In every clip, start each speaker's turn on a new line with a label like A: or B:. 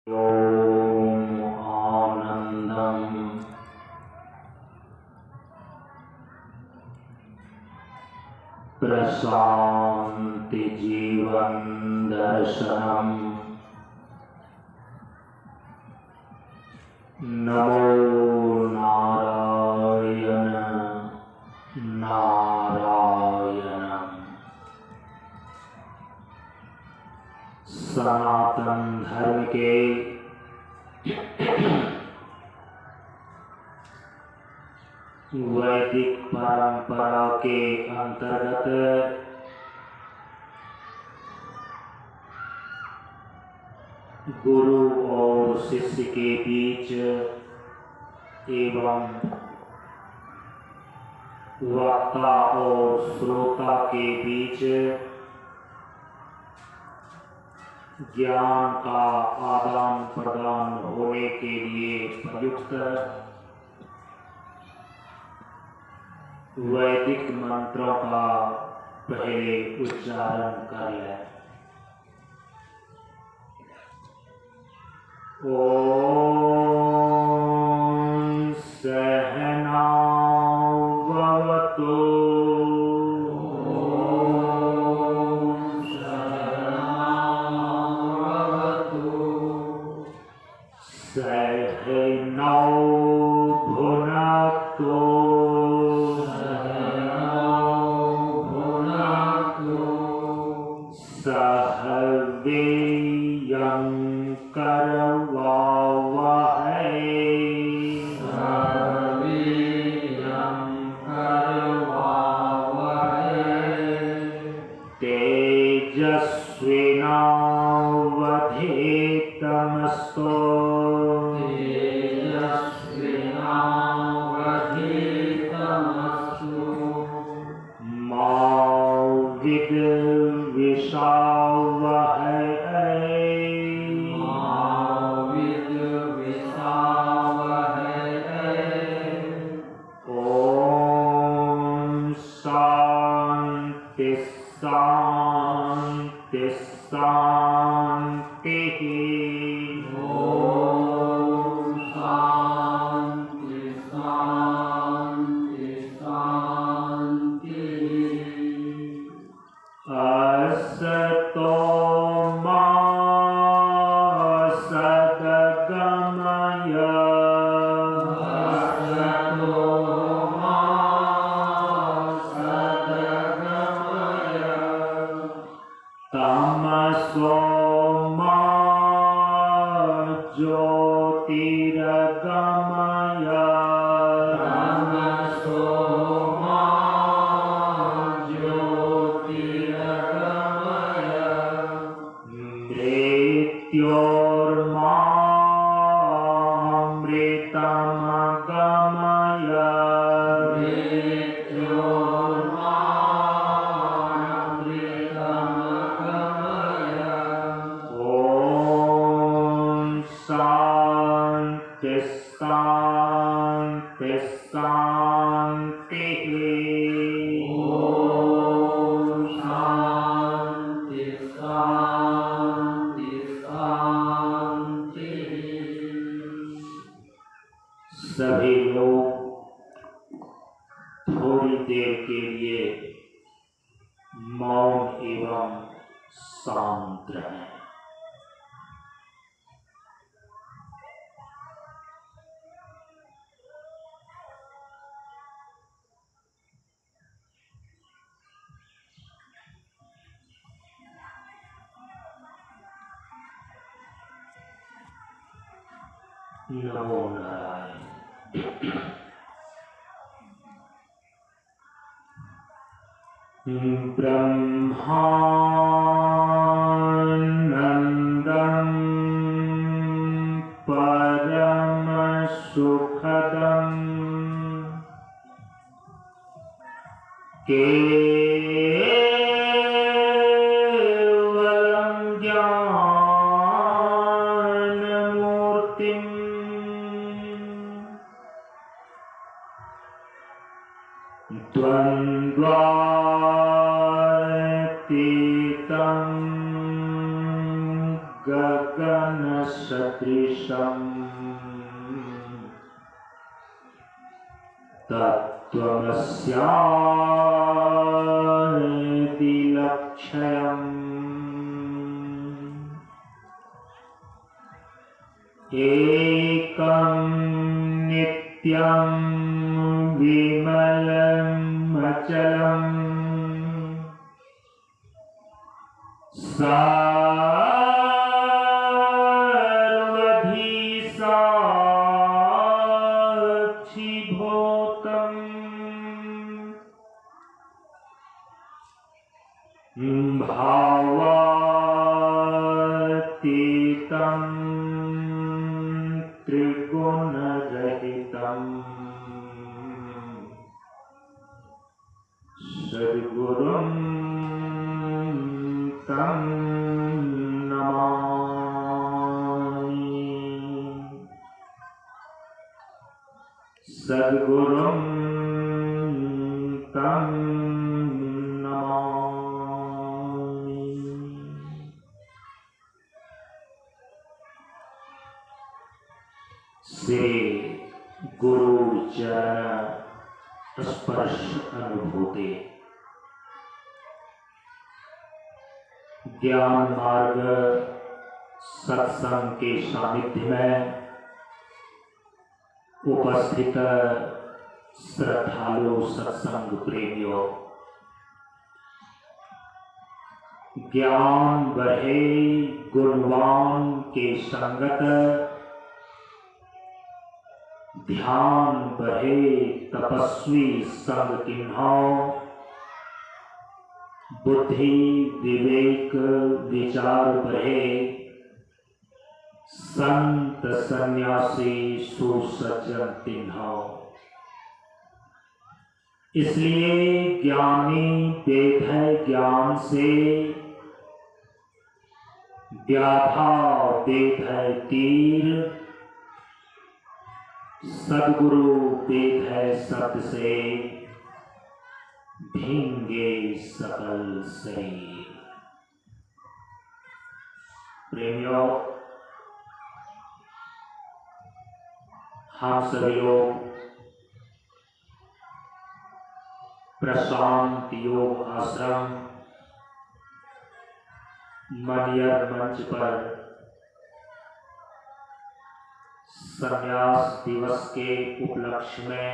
A: ॐ आनन्दम् प्रशान्ति जीवन दर्शनम् नमो नारायण नारायणम्। सनातन धर्म के वैदिक परंपरा के अंतर्गत गुरु और शिष्य के बीच एवं वक्ता और श्रोता के बीच ज्ञान का आदान प्रदान होने के लिए प्रयुक्त वैदिक मंत्रों का पहले उच्चारण कर लें। ओम सहना भवतु सहनौ भुनक्तु सह वीर्यङ्करवावहै तेजस्विनावधीतमस्तु मा विद्विषावहै ओम शांति शांति शांति। ओम शांति शांति शांति। असतो मा सद्गमय तमसो मा ज्योतिर्गमय मृत्योर्मा अमृतमगमय शांति शांति शांति। ओम शांति शांति शांति। सभी लोग थोड़ी देर के लिए मौन एवं शांत रहें। नमो नारायण। ब्रह्मानन्दं परम सुखदं केवलं ज्ञानमूर्तिम् द्वन्द्वातीतं गगनसदृशम् सदृशम् तत्त्वमस्यादिलक्ष्यम् एकं नित्यं विमलम् अचलम् सर्वधी साक्षिभूतम् भावातीतं त्रिगुणरहितं सद्गुरुं तं नमामि। सद्गुरुं तं नमामि। से गुरु चरण स्पर्श अनुभूति ज्ञान मार्ग सत्संग के सानिध्य में उपस्थित श्रद्धालु सत्संग प्रेमियों, ज्ञान बढ़े गुणवान के संगत, ध्यान बढ़े तपस्वी संग किन्हां, बुद्धि विवेक विचार बढ़े संत सन्यासी सुसज्जन तिन्हां। इसलिए ज्ञानी वेद है ज्ञान से, व्याधा वेद है तीर, सद्गुरु वेद है सत्य से, भींगे सकल शरीर। प्रेमियों, हम सभी लोग प्रशांत योग आश्रम मनियर मंच पर संन्यास दिवस के उपलक्ष्य में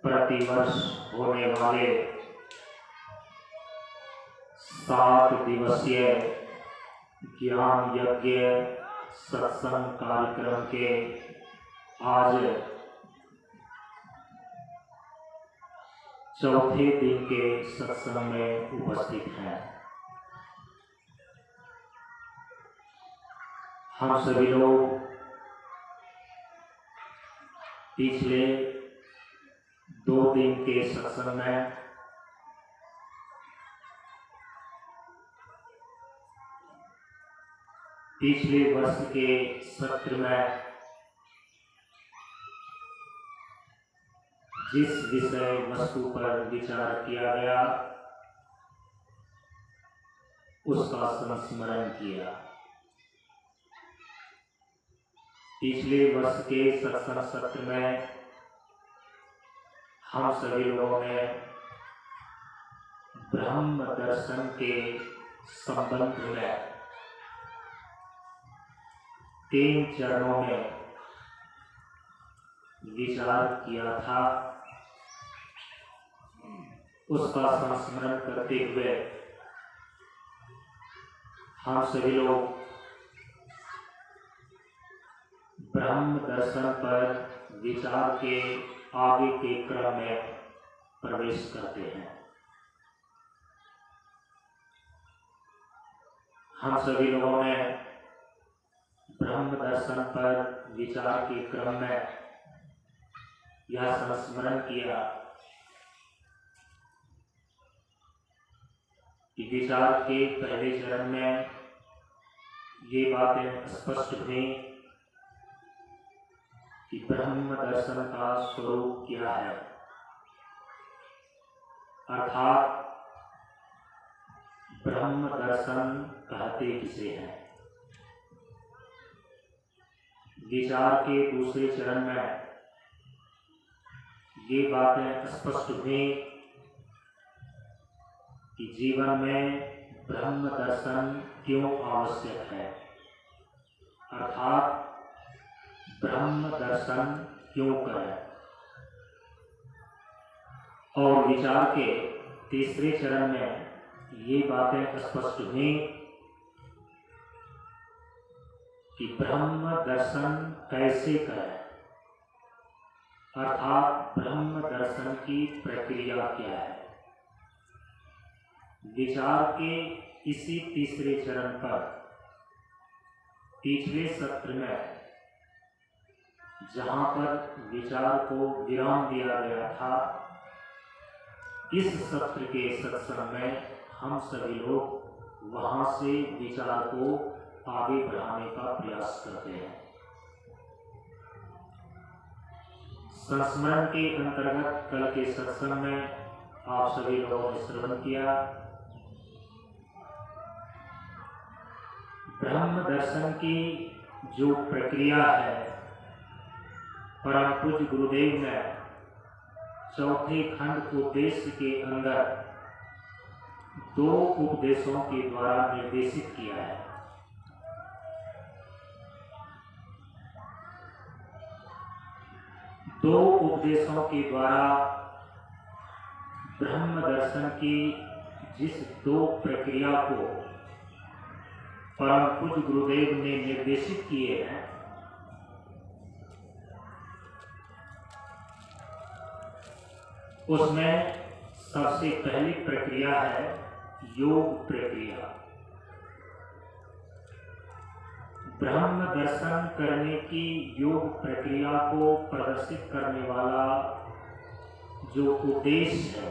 A: प्रतिवर्ष होने वाले 7 दिवसीय ज्ञान यज्ञ सत्संग कार्यक्रम के आज चौथे दिन के सत्संग में उपस्थित हैं। हम सभी लोग पिछले 2 दिन के सत्संग में पिछले वर्ष के सत्र में जिस विषय वस्तु पर विचार किया गया उसका संस्मरण किया। पिछले वर्ष के सत्संग सत्र में हम सभी लोगों ने ब्रह्म दर्शन के संबंध में 3 चरणों में विचार किया था। उसका संस्मरण करते हुए हम सभी लोग ब्रह्म दर्शन पर विचार के आगे के क्रम में प्रवेश करते हैं। हम सभी लोगों ने ब्रह्म दर्शन पर विचार के क्रम में यह संस्मरण किया कि विचार के पहले चरण में ये बातें स्पष्ट हुई कि ब्रह्म दर्शन का स्वरूप क्या है, अर्थात ब्रह्म दर्शन कहते किसे हैं। विचार के दूसरे चरण में ये बातें स्पष्ट हुई कि जीवन में ब्रह्म दर्शन क्यों आवश्यक है, अर्थात ब्रह्म दर्शन क्यों करें। और विचार के तीसरे चरण में ये बातें स्पष्ट हुई कि ब्रह्म दर्शन कैसे करें, अर्थात ब्रह्म दर्शन की प्रक्रिया क्या है। विचार के इसी तीसरे चरण पर पिछले सत्र में जहां पर विचार को विराम दिया गया था, इस सत्र के सत्संग में हम सभी लोग वहां से विचार को आगे बढ़ाने का प्रयास करते हैं। संस्मरण के अंतर्गत कल के सत्संग में आप सभी लोगों ने श्रवण किया, ब्रह्म दर्शन की जो प्रक्रिया है, परम पूज्य गुरुदेव ने चौथे खंड उपदेश के अंदर 2 उपदेशों के द्वारा निर्देशित किया है। दो उपदेशों के द्वारा ब्रह्म दर्शन की जिस 2 प्रक्रिया को परम पूज्य गुरुदेव ने निर्देशित किए हैं, उसमें सबसे पहली प्रक्रिया है योग प्रक्रिया। ब्रह्म दर्शन करने की योग प्रक्रिया को प्रदर्शित करने वाला जो उपदेश है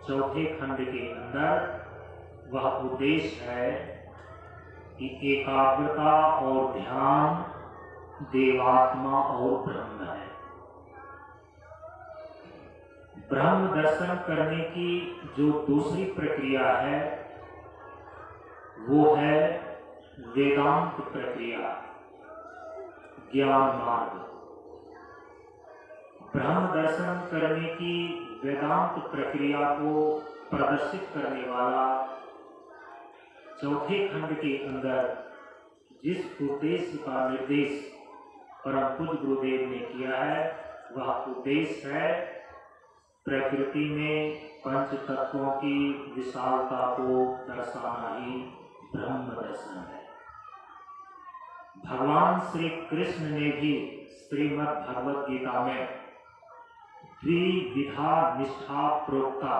A: चौथे खंड के अंदर, वह उपदेश है कि एकाग्रता और ध्यान देवात्मा और ब्रह्म है। ब्रह्म दर्शन करने की जो दूसरी प्रक्रिया है वो है वेदांत प्रक्रिया, ज्ञान मार्ग। ब्रह्म दर्शन करने की वेदांत प्रक्रिया को प्रदर्शित करने वाला चौथे खंड के अंदर जिस उद्देश्य का निर्देश परम पूज्य गुरुदेव ने किया है, वह उद्देश्य है प्रकृति में पंच तत्वों की विशालता को दर्शाना ही ब्रह्म दर्शन है। भगवान श्री कृष्ण ने भी श्रीमद् भगवद गीता में द्विविधा निष्ठा प्रोक्ता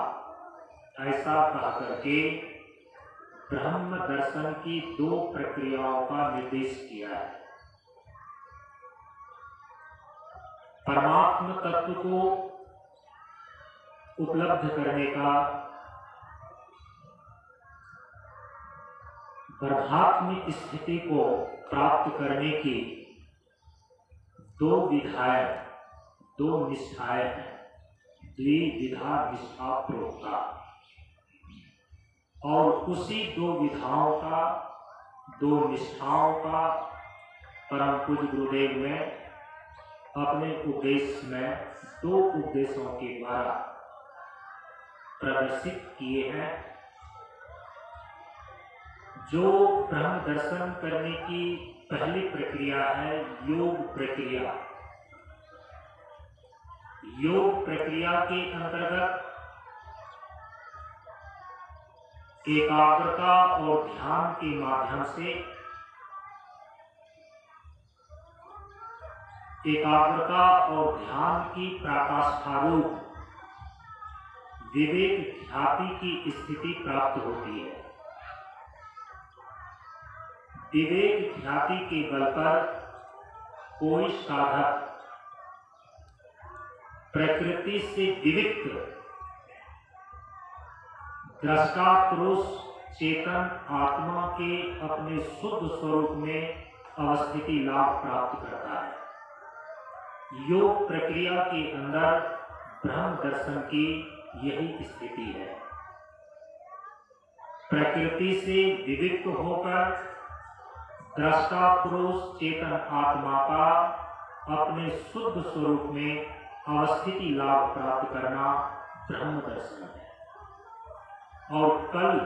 A: ऐसा कह करके ब्रह्म दर्शन की 2 प्रक्रियाओं का निर्देश किया है। परमात्म तत्व को उपलब्ध करने का, ब्रह्मात्म स्थिति को प्राप्त करने की 2 विधाएं, 2 निष्ठाएं हैं, द्विविधा निष्ठा प्रोक्ता। और उसी 2 विधाओं का, 2 निष्ठाओं का परम पूज्य गुरुदेव ने अपने उपदेश में 2 उपदेशों के द्वारा प्रदर्शित किए हैं। जो ब्रह्म दर्शन करने की पहली प्रक्रिया है योग प्रक्रिया। योग प्रक्रिया के अंतर्गत एकाग्रता और ध्यान के माध्यम से एकाग्रता और ध्यान की पराकाष्ठारूप विवेक ख्याति की स्थिति प्राप्त होती है। विवेक ख्याति के बल पर कोई साधक प्रकृति से विविक्त दृष्टा पुरुष चेतन आत्मा के अपने शुद्ध स्वरूप में अवस्थिति लाभ प्राप्त करता है। योग प्रक्रिया के अंदर ब्रह्म दर्शन की यही स्थिति है। प्रकृति से विविक्त होकर दृष्टा पुरुष चेतन आत्मा का अपने शुद्ध स्वरूप में अवस्थिति लाभ प्राप्त करना ब्रह्म दर्शन है। और कल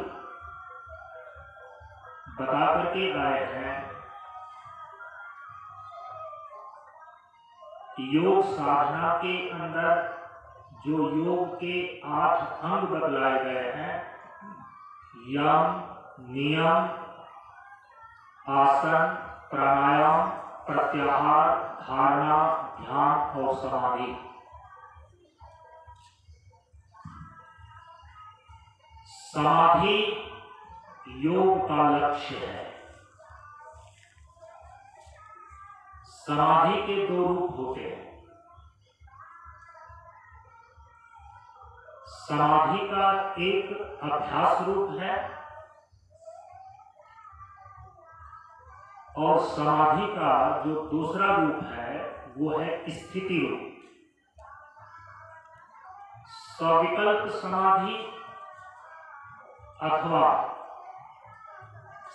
A: बता करके आए हैं योग साधना के अंदर जो योग के 8 अंग बतलाए गए हैं, यम, नियम, आसन, प्राणायाम, प्रत्याहार, धारणा, ध्यान और समाधि। समाधि योग का लक्ष्य है। समाधि के 2 रूप होते हैं। समाधि का एक अभ्यास रूप है और समाधि का जो दूसरा रूप है वो है स्थिति रूप। सविकल्प समाधि अथवा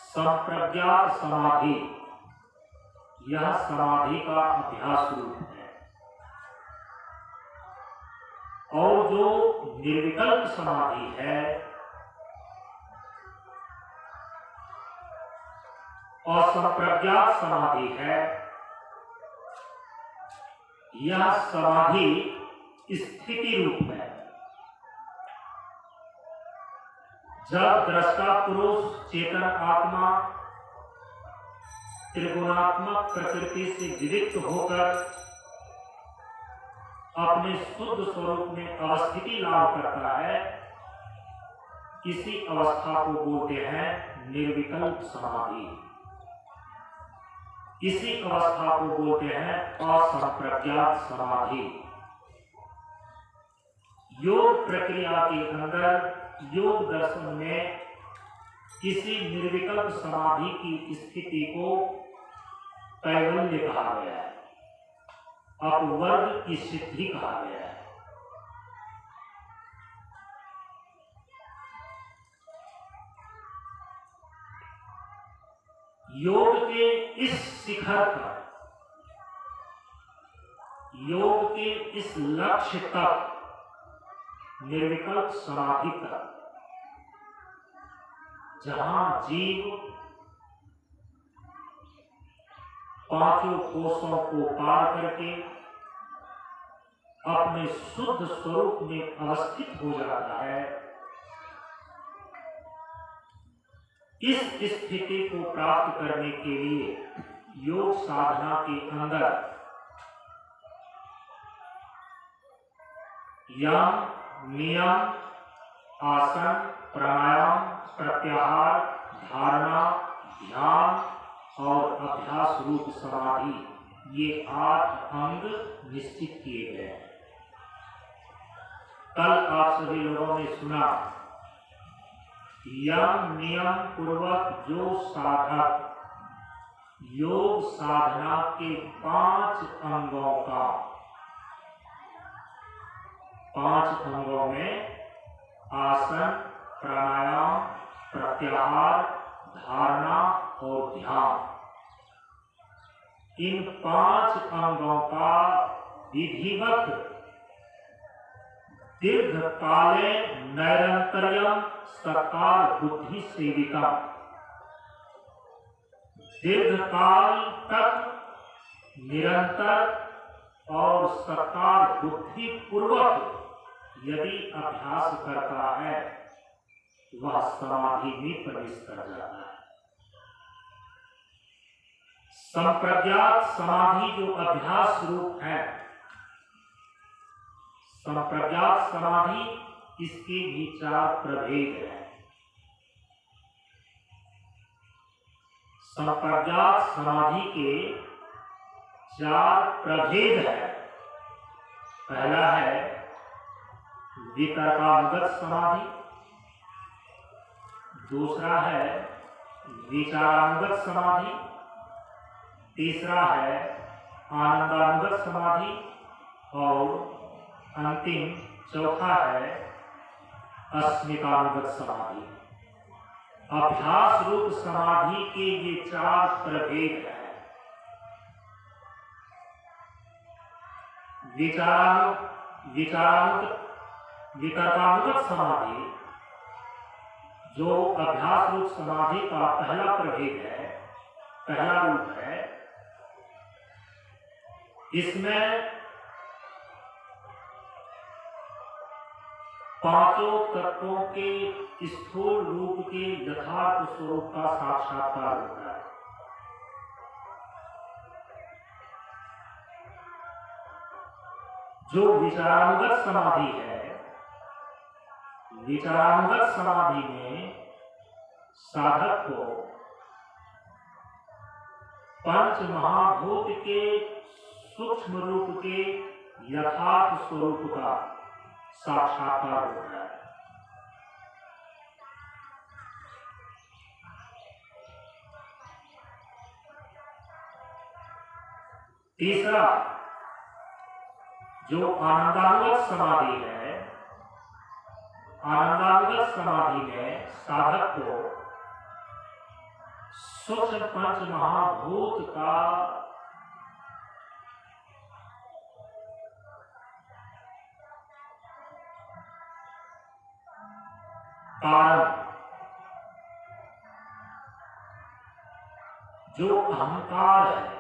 A: संप्रज्ञात समाधि, यह समाधि का अभ्यास रूप है। और जो निर्विकल्प समाधि है और संप्रज्ञात समाधि है, यह समाधि स्थिति रूप है। जब दृष्टा पुरुष चेतन आत्मा त्रिगुणात्मक प्रकृति से विविक्त होकर अपने शुद्ध स्वरूप में अवस्थिति लाभ करता है, इसी अवस्था को बोलते हैं निर्विकल्प समाधि। इसी अवस्था को बोलते हैं असंप्रज्ञात समाधि। योग प्रक्रिया के अंदर योग दर्शन में किसी निर्विकल्प समाधि की स्थिति को कैवल्य कहा गया है, अपवर्ग की सिद्धि कहा गया है। योग के इस शिखर पर, योग के इस लक्ष्य तक, निर्विकल्प समाधि तक, जहां जीव 5 कोशों को पार करके अपने शुद्ध स्वरूप में अवस्थित हो जाता है, इस स्थिति को प्राप्त करने के लिए योग साधना के अंदर यम, नियम, आसन, प्राणायाम, प्रत्याहार, धारणा, ध्यान और अभ्यास रूप समाधि, ये 8 अंग निश्चित किए गए हैं। कल आप सभी लोगों ने सुना, यम नियम पूर्वक जो साधक योग साधना के 5 अंगों का, 5 अंगों में आसन, प्राणायाम, प्रत्याहार, धारणा और ध्यान, इन 5 अंगों का विधिवत दीर्घकाले नैरंतर्यम सत्कार बुद्धि सेविका, दीर्घकाल तक निरंतर और सत्कार बुद्धि पूर्वक यदि अभ्यास करता है, वह समाधि में प्रवेश कर जाता है। संप्रज्ञात समाधि जो अभ्यास रूप है, संप्रज्ञात समाधि, इसके भी 4 प्रभेद हैं। संप्रज्ञात समाधि के 4 प्रभेद हैं। पहला है वितर्कानुगत समाधि, दूसरा है विचारानुगत समाधि, तीसरा है आनंदानुगत समाधि और अंतिम चौथा है अस्मितानुगत समाधि। अभ्यास रूप समाधि के ये 4 प्रभेद हैं। वितर्कानुगत समाधि जो अभ्यास रूप समाधि का पहला प्रभेद है, पहला रूप है, इसमें पांचों तत्वों के स्थूल रूप के यथार्थ स्वरूप का साक्षात्कार होता है। जो विचारानुगत समाधि है, विचारानुगत समाधि में साधक को पंच महाभूत के सूक्ष्म रूप के यथार्थ स्वरूप का साक्षात्कार होता है। तीसरा, जो आनंदानुगत समाधि है, आनंदानुगत समाधि में साधक को सूक्ष्म पंच महाभूत का कारण, जो अहंकार है,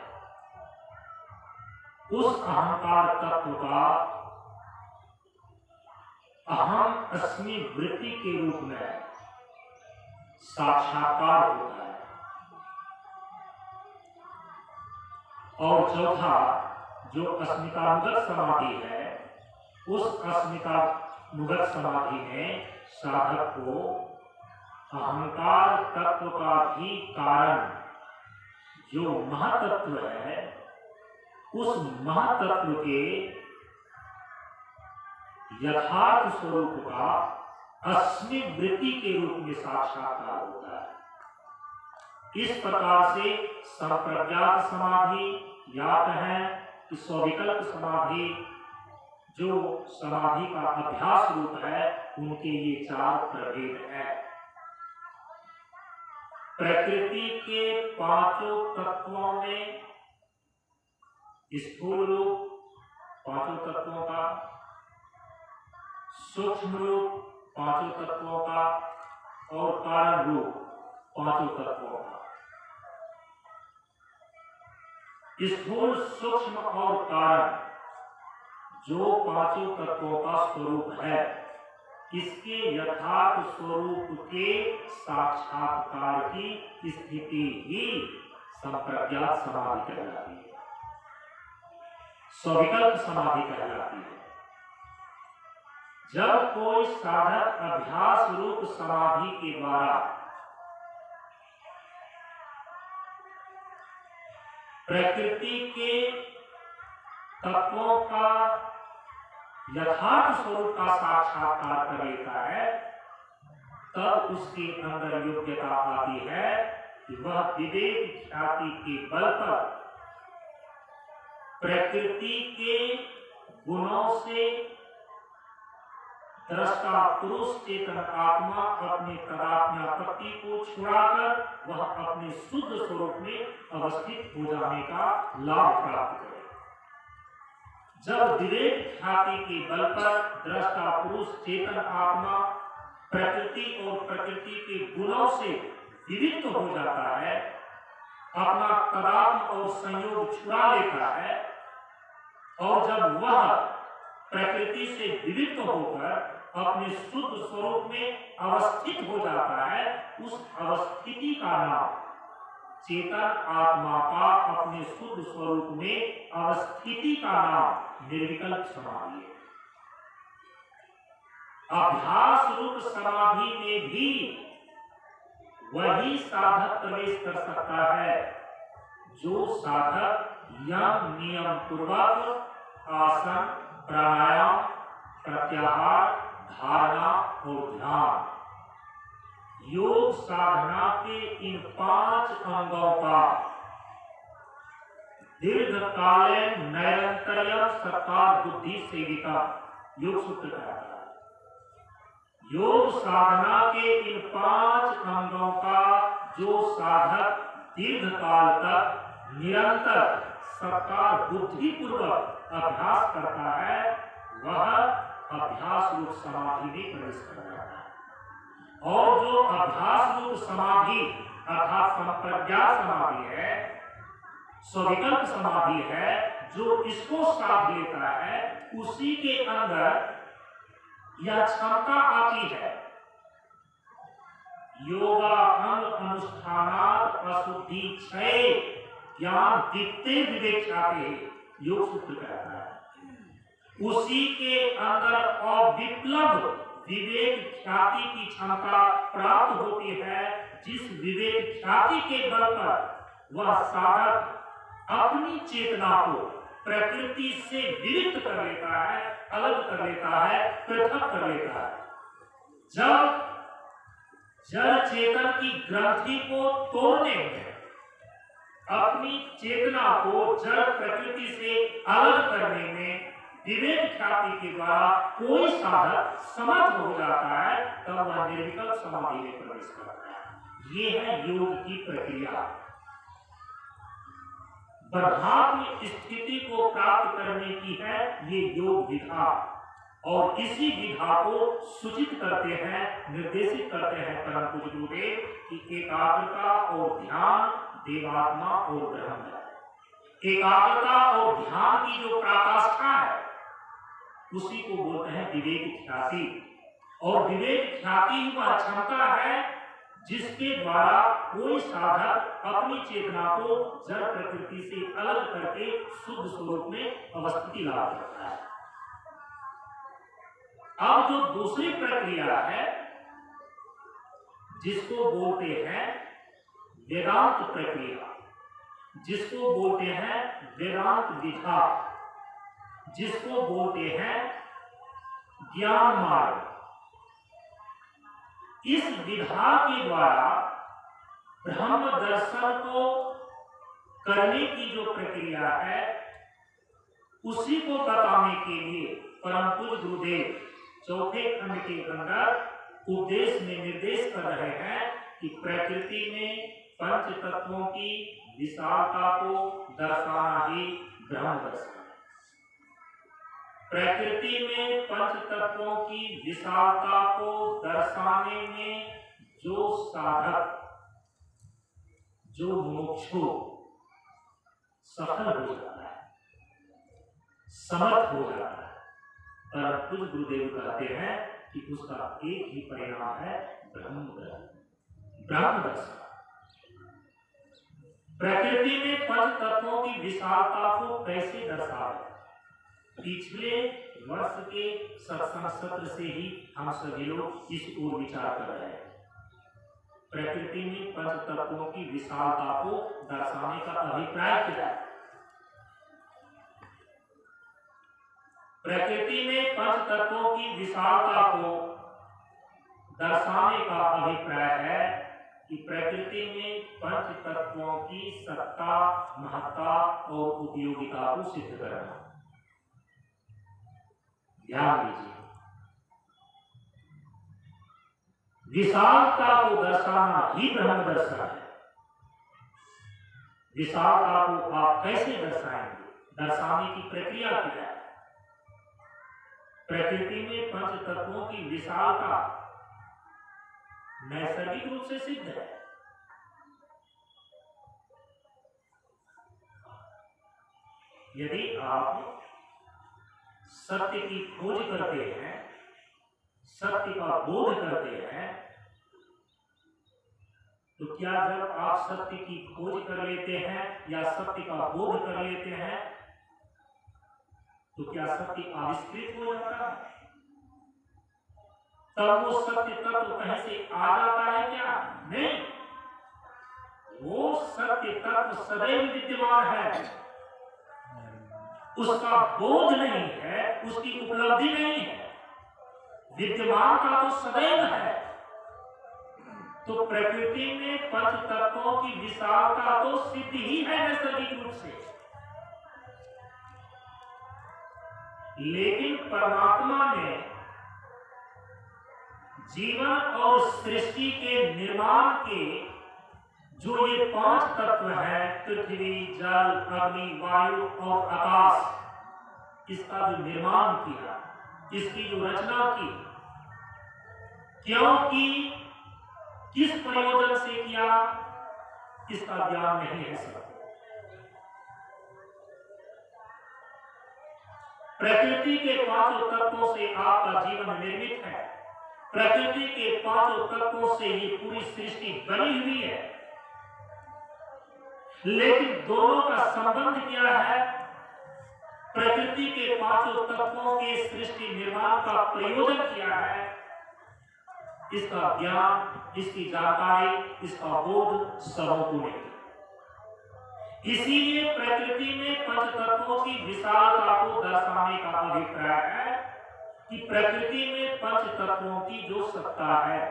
A: उस अहंकार तत्व का अहम अस्मि वृत्ति के रूप में साक्षात्कार होता है। और चौथा, जो अस्मितानुगत समाधि है, उस अस्मितानुगत समाधि में साधक को अहंकार तत्व का भी कारण, जो महातत्व है, उस महातत्व के यथार्थ स्वरूप का अस्मि वृत्ति के रूप में साक्षात्कार होता है। इस प्रकार से संप्रज्ञात समाधि या कहें कि स्वविकल्प समाधि, जो समाधि का अभ्यास रूप है, उनके ये 4 प्रभेद हैं। प्रकृति के पांचों तत्वों में स्थूल रूप पांचों तत्वों का, सूक्ष्म रूप पांचों तत्वों का और कारण रूप पांचों तत्वों का। स्थूल, सूक्ष्म और कारण जो पांचों तत्वों का स्वरूप है, इसके यथार्थ स्वरूप के साक्षात्कार की स्थिति ही संप्रज्ञात समाधि कहलाती है, स्वविकल्प समाधि कहलाती है। जब कोई साधक अभ्यास रूप समाधि के द्वारा प्रकृति के तत्वों का यथार्थ स्वरूप का साक्षात्कार कर लेता है, तब उसके अंदर योग्यता आती है कि वह विवेक ख्याति के बल पर प्रकृति के गुणों से दृष्टा पुरुष चेतन आत्मा अपने तदात्म्यापत्ति को छुड़ाकर वह अपने शुद्ध स्वरूप में अवस्थित हो जाने का लाभ प्राप्त करे। जब विवेक ख्याति के बल पर दृष्टा पुरुष चेतन आत्मा प्रकृति और प्रकृति के गुणों से विविक्त हो जाता है, अपना तदात्म और संयोग छुड़ा लेता है, और जब वह प्रकृति से विविक्त होकर अपने शुद्ध स्वरूप में अवस्थित हो जाता है, उस अवस्थिति का नाम चेतन आत्मा का अपने शुद्ध स्वरूप में अवस्थिति का नाम निर्विकल्प समाधि है। अभ्यास रूप समाधि में भी वही साधक प्रवेश कर सकता है जो साधक यम नियम पूर्वक आसन, प्राणायाम, प्रत्याहार, धारणा और ध्यान, योग साधना के इन 5 अंगों का दीर्घकालीन नैरंतर्य सत्कार बुद्धि सेविका योग सूत्र कहता है। योग साधना के इन 5 अंगों का जो साधक दीर्घ काल तक निरंतर सत्कार बुद्धि पूर्वक अभ्यास करता है, वह अभ्यास रूप समाधि में प्रवेश कर जाता है। और जो अभ्यास रूप समाधि अर्थात संप्रज्ञात समाधि है, स्विकल्प समाधि है, जो इसको साध लेता है, उसी के अंदर यह क्षमता आती है। योगा अंग अनुष्ठानात् अशुद्धि क्षय ज्ञान दीप्ते विवेक ख्याते, योग सूत्र कहता है। उसी के अंदर अविप्लव विवेक ख्याति की क्षमता प्राप्त होती है, जिस विवेक ख्याति के बल पर वह साधक अपनी चेतना को प्रकृति से विरुद्ध कर लेता है, अलग कर लेता है, पृथक कर लेता है। जब जड़ चेतन की ग्रंथि को तोड़ने में, अपनी चेतना को जड़ प्रकृति से अलग करने में विवेक ख्याति के द्वारा कोई साधक समर्थ हो जाता है, तब वह निर्विकल्प समाधि में प्रवेश करता है। ये है योग की प्रक्रिया। ब्रह्मात्म स्थिति को प्राप्त करने की है ये योग विधा, और इसी विधा को सूचित करते हैं, निर्देशित करते हैं परम पूज्य गुरुदेव कि एकाग्रता और ध्यान देवात्मा और ब्रह्म। एकाग्रता और ध्यान की जो पराकाष्ठा है, उसी को बोलते हैं विवेक ख्याति। और विवेक ख्याति ही वह क्षमता है जिसके द्वारा कोई साधक अपनी चेतना को जड़ प्रकृति से अलग करके शुद्ध स्वरूप में अवस्थिति लाभ करता है। अब जो दूसरी प्रक्रिया है, जिसको बोलते हैं वेदांत प्रक्रिया, जिसको बोलते हैं वेदांत विधा, जिसको बोलते हैं ज्ञान मार्ग, इस विधा के द्वारा ब्रह्म दर्शन को करने की जो प्रक्रिया है, उसी को बताने के लिए परम पूज्य गुरुदेव चौथे खंड के अंदर उपदेश में निर्देश कर रहे हैं कि प्रकृति में पंच तत्वों की विशालता को दर्शाना ही ब्रह्म दर्शन है। प्रकृति में पंच तत्वों की विशालता को दर्शाने में जो साधक, जो मुमुक्षु सफल हो जाता है, समर्थ हो जाता है, पर कुछ गुरुदेव कहते हैं कि उसका एक ही परिणाम है ब्रह्म दर्शन। प्रकृति में पंच तत्वों की विशालता को कैसे दर्शाए? पिछले वर्ष के सत्संग सत्र से ही हम सभी लोग इस ओर विचार कर रहे हैं। प्रकृति में पंच तत्वों की विशालता को दर्शाने का अभिप्राय क्या है? प्रकृति में पंच तत्वों की विशालता को दर्शाने का अभिप्राय है कि प्रकृति में पंच तत्वों की सत्ता, महत्ता और उपयोगिता को सिद्ध करना। ध्यान दीजिए, विशालता को दर्शाना ही ब्रह्म दर्शन है। विशालता को आप कैसे दर्शाएंगे? दर्शाने की प्रक्रिया क्या है? प्रकृति में पंच तत्वों की विशालता नैसर्गिक रूप से सिद्ध है। यदि आप सत्य की खोज करते हैं, सत्य का बोध करते हैं, तो क्या जब आप सत्य की खोज कर लेते हैं या सत्य का बोध कर लेते हैं, तो क्या सत्य आविष्कृत हो जाता है? तब वो सत्य तत्व कहीं से आ जाता है क्या? नहीं, वो सत्य तत्व सदैव विद्यमान है। उसका बोध नहीं है, उसकी उपलब्धि नहीं है, विद्यमान का तो सदैव है। तो प्रकृति में पंच तत्वों की विशालता तो सिद्ध ही है नैसर्गिक रूप से, लेकिन परमात्मा ने जीवन और सृष्टि के निर्माण के जो ये 5 तत्व हैं, पृथ्वी, जल, अग्नि, वायु और आकाश, इसका जो निर्माण किया, इसकी जो रचना की, क्यों की, किस प्रयोजन से किया, इसका ज्ञान नहीं है सबको। प्रकृति के 5 तत्वों से आपका जीवन निर्मित है। प्रकृति के 5 तत्वों से ये पूरी सृष्टि बनी हुई है, लेकिन दोनों का संबंध क्या है? प्रकृति के 5 तत्वों के सृष्टि निर्माण का प्रयोजन क्या है, इसका ज्ञान, इसकी जानकारी, इसका बोध सबों को नहीं। इसीलिए प्रकृति में 5 तत्वों की विशालता को दर्शाने का अभिप्राय है कि प्रकृति में 5 तत्वों की जो सत्ता है,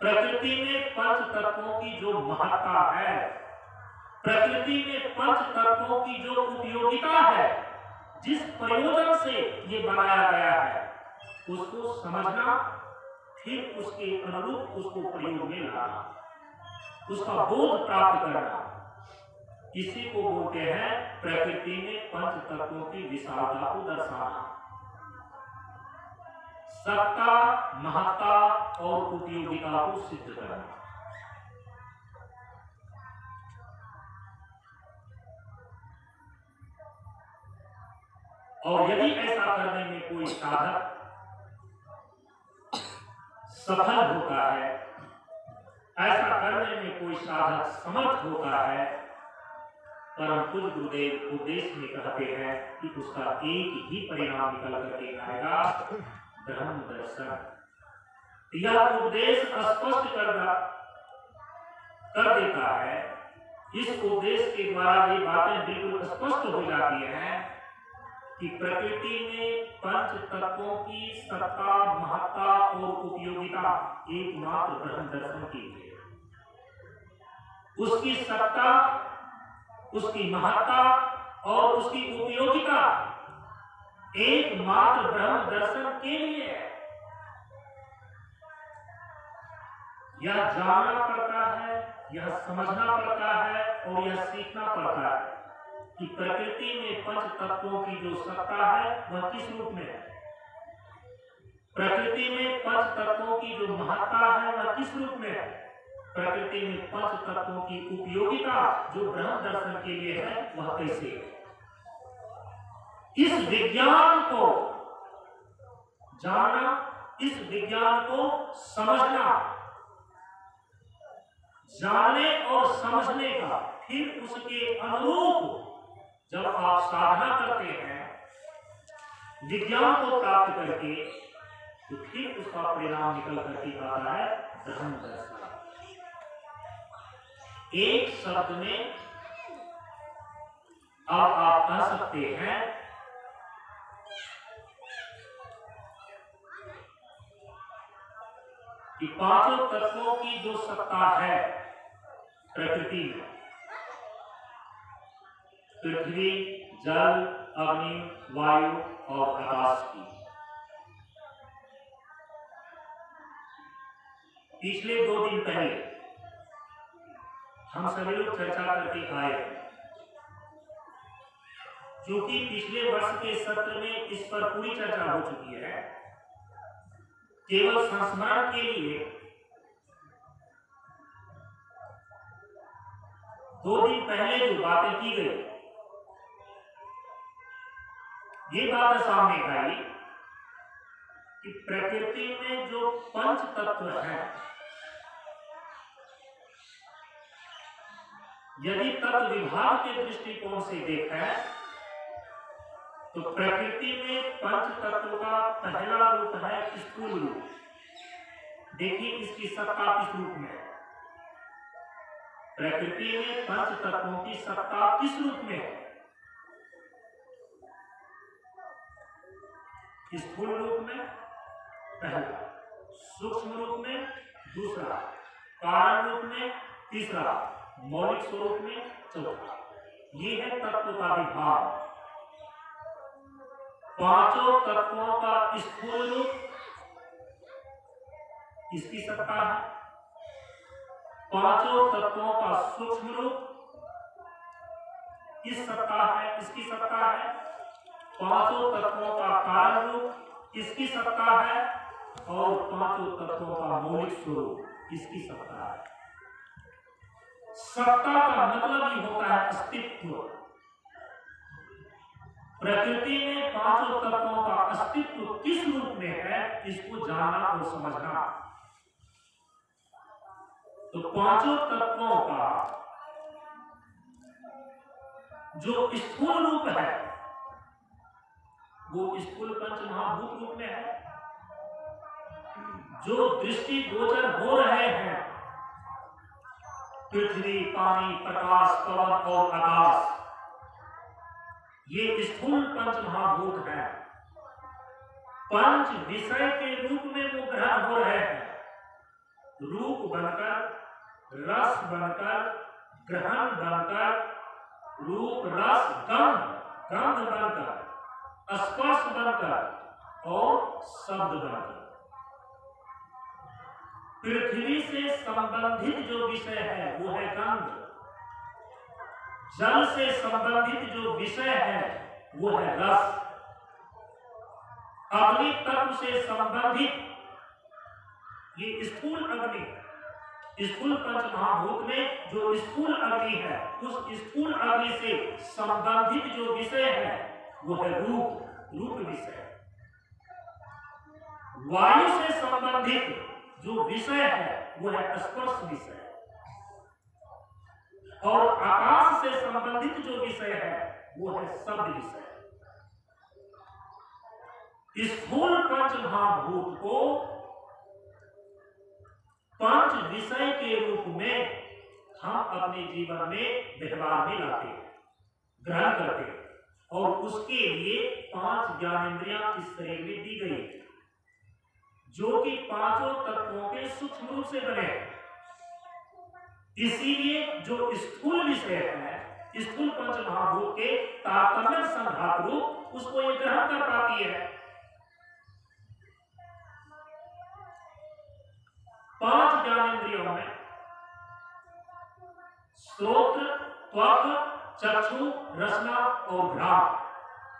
A: प्रकृति में 5 तत्वों की जो महत्ता है, प्रकृति में 5 तत्वों की जो उपयोगिता है, जिस प्रयोजन से ये बनाया गया है, उसको समझना, फिर उसके अनुरूप उसको प्रयोग में लाना, उसका बोध प्राप्त करना, इसी को बोलते हैं प्रकृति में 5 तत्वों की विशालता को दर्शाना, सत्ता, महत्ता और उपयोगिता को सिद्ध करना। और यदि ऐसा करने में कोई साधक सफल होता है, ऐसा करने में कोई साधक समर्थ होता है, परम पूज्य गुरुदेव उपदेश में कहते हैं कि उसका एक ही परिणाम निकल करके आएगा, ब्रह्म दर्शन। यह उपदेश स्पष्ट कर देता है। इस उपदेश के द्वारा ये बातें बिल्कुल स्पष्ट हो जाती हैं कि प्रकृति में 5 तत्वों की सत्ता, महत्ता और उपयोगिता एकमात्र ब्रह्म दर्शन की है। उसकी सत्ता, उसकी महत्ता और उसकी उपयोगिता एकमात्र ब्रह्म दर्शन के लिए है। यह जानना पड़ता है, यह समझना पड़ता है और यह सीखना पड़ता है कि प्रकृति में 5 तत्वों की जो सत्ता है वह किस रूप में है, प्रकृति में 5 तत्वों की जो महत्ता है वह किस रूप में है, प्रकृति में 5 तत्वों की उपयोगिता जो ब्रह्म दर्शन के लिए है वह कैसे है। इस विज्ञान को जानना, इस विज्ञान को समझना, जानने और समझने का फिर उसके अनुरूप जब आप साधना करते हैं विज्ञान को प्राप्त करके, तो फिर उसका परिणाम निकल करके आता है ब्रह्म दर्शन। एक शब्द में अब आप कह सकते हैं कि 5 तत्वों की जो सत्ता है प्रकृति में, पृथ्वी, जल, अग्नि, वायु और आकाश की, पिछले 2 दिन पहले हम सभी लोग चर्चा करके आए, क्योंकि पिछले वर्ष के सत्र में इस पर पूरी चर्चा हो चुकी है। केवल संस्मरण के लिए 2 दिन पहले जो बातें की गई, ये बात सामने आई कि प्रकृति में जो 5 तत्व हैं, यदि तत्व विभाग के दृष्टिकोण से देखें तो प्रकृति में 5 तत्व का पहला रूप है स्थूल रूप। देखिए इसकी सत्ता किस रूप में है, प्रकृति में 5 तत्वों की सत्ता किस रूप में है, स्थूल रूप में पहला, सूक्ष्म रूप में दूसरा, कारण रूप में तीसरा, मौलिक स्वरूप में चौथा। ये है तत्व का विभाग। 5 तत्वों का स्थूल रूप, इसकी सत्ता है। पांचों तत्वों का सूक्ष्म रूप इस सत्ता है, इसकी सत्ता है। पांचों तत्वों का कारण रूप इसकी सत्ता है और पांचों तत्वों का मौलिक स्वरूप इसकी सत्ता है। सत्ता का मतलब ही होता है अस्तित्व। प्रकृति में पांचों तत्वों का अस्तित्व किस रूप में है, इसको जानना और समझना। तो पांचों तत्वों का जो स्थूल रूप है वो स्थूल पंच महाभूत रूप में है। जो दृष्टि गोचर हो रहे हैं, पृथ्वी, पानी, प्रकाश, पवन और आकाश, ये स्थूल पंच महाभूत हैं। पंच विषय के रूप में वो ग्रहण हो रहे हैं। रूप बनकर, रस बनकर, ग्रहण बनकर, रूप, रस, गंध बनकर, स्पर्श बनकर और शब्द बनकर। पृथ्वी से संबंधित जो विषय है वो है गंध। जल से संबंधित जो विषय है वो है रस। अग्नि तत्व से संबंधित ये स्थूल अग्नि, स्थूल पंच महाभूत में जो स्थूल अग्नि है, उस स्थूल अग्नि से संबंधित जो विषय है वो है रूप विषय। वायु से संबंधित जो विषय है वो है स्पर्श विषय। और आकाश से संबंधित जो विषय है वो है शब्द विषय। स्थूल पंच महाभूत को पंच विषय के रूप में हम अपने जीवन में व्यवहार में लाते हैं, ग्रहण करते हैं। और उसके लिए 5 ज्ञानेंद्रियां इस शरीर में दी गई है, जो कि पांचों तत्वों के सूक्ष्म रूप से बने हैं। इसीलिए जो स्थूल विषय है, स्थूल पंच महाभूत के तारतम्य संघात रूप, उसको ये ग्रहण कर पाती है। 5 ज्ञानेंद्रियों में श्रोत्र, त्वक, चक्षु, रसना और घ्राण,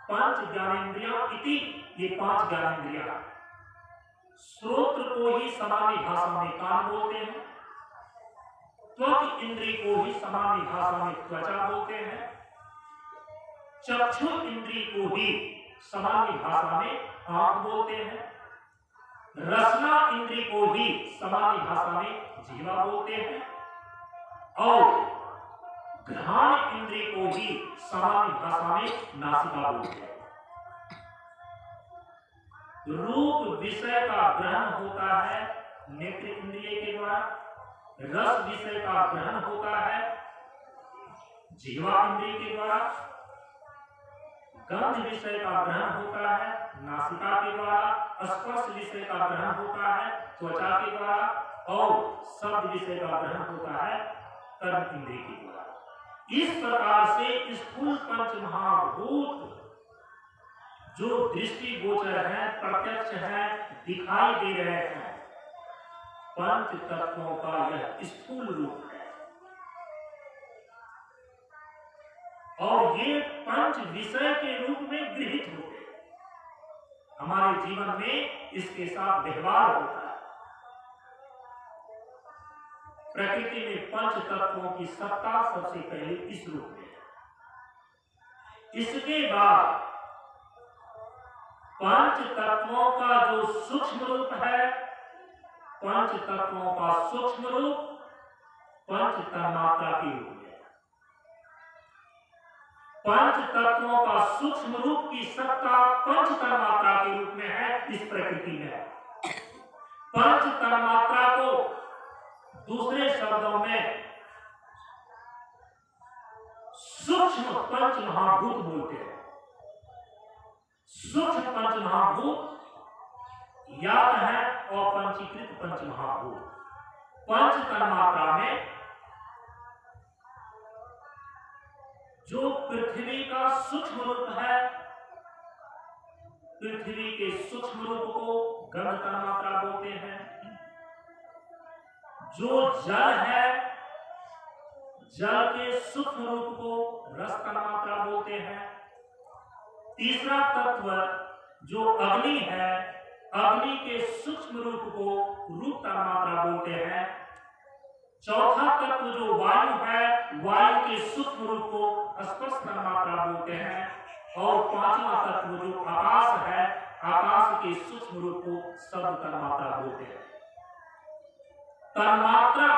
A: 5 ज्ञानेंद्रियां इति ये 5 ज्ञानेंद्रियां। श्रोत्र को ही सामान्य भाषा में कान बोलते हैं। त्वक इंद्रिय को ही सामान्य भाषा में त्वचा बोलते हैं। चक्षु इंद्रिय को ही सामान्य भाषा में आंख बोलते हैं। रसना इंद्रिय को ही सामान्य भाषा में जीवा बोलते हैं। और घ्राण इंद्रिय को ही सामान्य भाषा में नासिका बोलते हैं। रूप विषय का ग्रहण होता है नेत्र इंद्रिय के द्वारा। रस विषय का ग्रहण होता है जीवा इंद्रिय के द्वारा। गंध विषय का ग्रहण होता है नासिका के द्वारा। स्पर्श विषय का ग्रहण होता है त्वचा के द्वारा। और शब्द विषय का ग्रहण होता है कर्म इंद्रिय के द्वारा। इस प्रकार से स्थूल पंच महाभूत जो दृष्टि गोचर है, प्रत्यक्ष है, दिखाई दे रहे हैं, पंच तत्वों का यह स्थूल रूप है। और ये पंच विषय के रूप में गृहीत होते हैं। हमारे जीवन में इसके साथ व्यवहार होता है। प्रकृति में पंच तत्वों की सत्ता सबसे पहले इस रूप में है। इसके बाद पंच तत्वों का जो सूक्ष्म रूप है, पंच तत्वों का सूक्ष्म रूप पंच तन्मात्रा के रूप में। पंच तत्वों का सूक्ष्म रूप की सत्ता पंच तन्मात्रा के रूप में है इस प्रकृति में। पंच तन्मात्रा को दूसरे शब्दों में सूक्ष्म पंच महाभूत बोलते हैं। सूक्ष्म पंच महाभूत या है अपंचीकृत पंच महाभूत। पंच तन्मात्रा में जो पृथ्वी का सूक्ष्म रूप है, पृथ्वी के सूक्ष्म रूप को गंध तन्मात्रा बोलते हैं। जो जल है, जल के सूक्ष्म रूप को रस तन्मात्रा बोलते हैं। तीसरा तत्व जो अग्नि है, अग्नि के सूक्ष्म रूप को रूप तन्मात्रा बोलते हैं। चौथा तत्व जो वायु है, वायु के सूक्ष्म रूप को स्पर्श तन्मात्रा बोलते हैं। और पांचवा तत्व जो आकाश है, आकाश के सूक्ष्म रूप को शब्द तन्मात्रा बोलते हैं। तन्मात्रा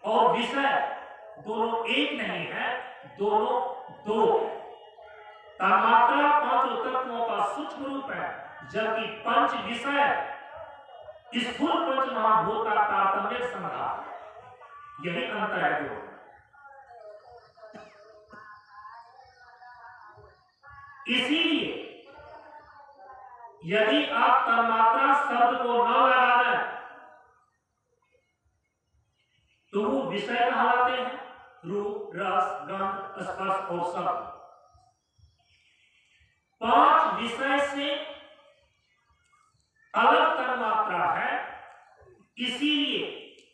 A: और विषय दोनों एक नहीं है, दोनों दो है। तन्मात्रा पांचों तत्वों का सूक्ष्म रूप है, जबकि पंच विषय स्थूल पंच महाभूत का तारतम्य संघात है। यही अंतर है दोनों। इसीलिए यदि आप तन्मात्रा शब्द को न लगा दें तो वो विषय कहलाते हैं, रूप, रस, गंध, स्पर्श और शब्द। पांच विषय से अलग तन्मात्रा है, इसीलिए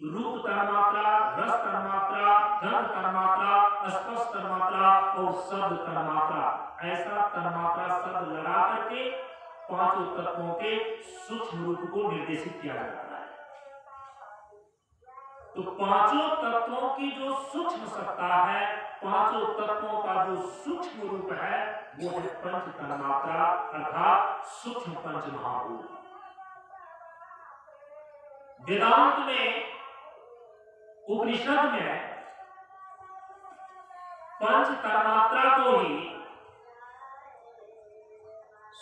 A: रूप तन्मात्रा, रस तन्मात्रा, गंध तन्मात्रा, स्पर्श तन्मात्रा और शब्द तन्मात्रा, ऐसा तन्मात्रा शब्द लगा करके पांचों तत्वों के सूक्ष्म रूप को निर्देशित किया जाता है। तो पांचों तत्वों की जो सूक्ष्म सत्ता है, पांचों तत्वों का जो सूक्ष्म रूप है, वो है पंच तन्मात्रा अर्थात सूक्ष्म पंच महाभूत। वेदांत में, उपनिषद में पंच तन्मात्रा को ही,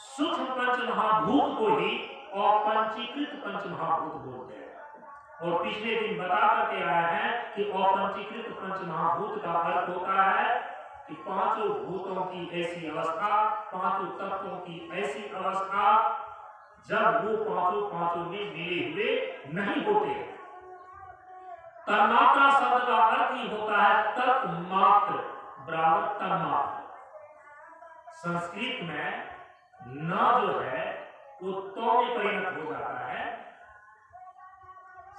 A: सूक्ष्म पंच महाभूत को ही अपंचीकृत पंच महाभूत बोलते हैं। और पिछले दिन बता करके आए हैं कि अपंचीकृत पंच महाभूत का अर्थ होता है कि पांचों भूतों की ऐसी अवस्था, पांचों तत्वों की ऐसी अवस्था जब वो पांचों में मिले हुए नहीं होते। तन्मात्रा शब्द का अर्थ ही होता है तन्मात्र बराबर तन्मात्र। संस्कृत में न जो है वो तो में परिणत हो जाता है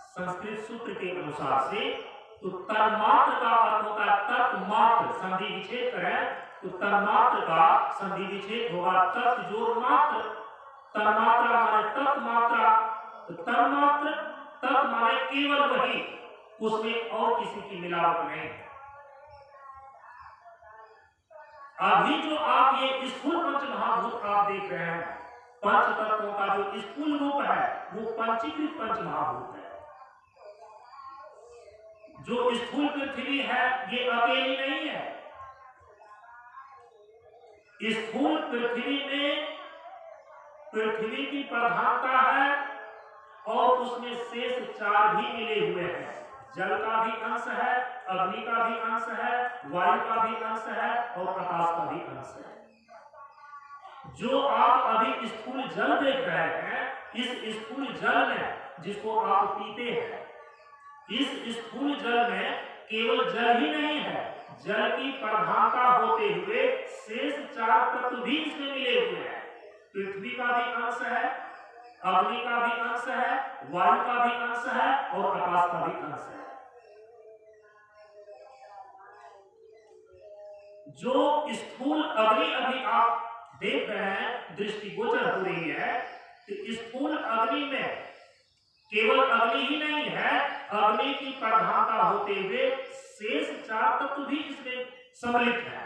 A: संस्कृत सूत्र के अनुसार से। तो तन्मात्र का अर्थ होता है तन्मात्र, संधि विच्छेद करें तो तन्मात्र का संधि विच्छेद होगा तत् जोड़ मात्र। तन्मात्रा माने तन्मात्रा, तो तन्मात्र तत् माने केवल वही, उसमें और किसी की मिलावट नहीं। अभी जो आप ये स्थूल पंच महाभूत आप देख रहे हैं, पंच तत्वों का जो स्थूल रूप है वो पंचीकृत पंच महाभूत है। जो स्थूल पृथ्वी है ये अकेली नहीं है। स्थूल पृथ्वी में पृथ्वी की प्रधानता है और उसमें शेष चार भी मिले हुए हैं। जल का भी अंश है, अग्नि का भी अंश है, वायु का भी अंश है और आकाश का भी अंश है। जो आप अभी स्थूल जल देख रहे हैं, इस स्थूल जल में जिसको आप पीते हैं, इस स्थूल जल में केवल जल ही नहीं है, जल की प्रधानता होते हुए शेष चार तत्व भी इसमें मिले हुए हैं। पृथ्वी का भी अंश है, अग्नि का भी अंश है, वायु का भी अंश है और आकाश का भी अंश है। जो स्थूल अग्नि अभी आप देख रहे हैं, दृष्टिगोचर हो रही है, तो स्थूल अग्नि में केवल अग्नि ही नहीं है, अग्नि की प्रधानता होते हुए शेष चार तत्व भी इसमें सम्मिलित है।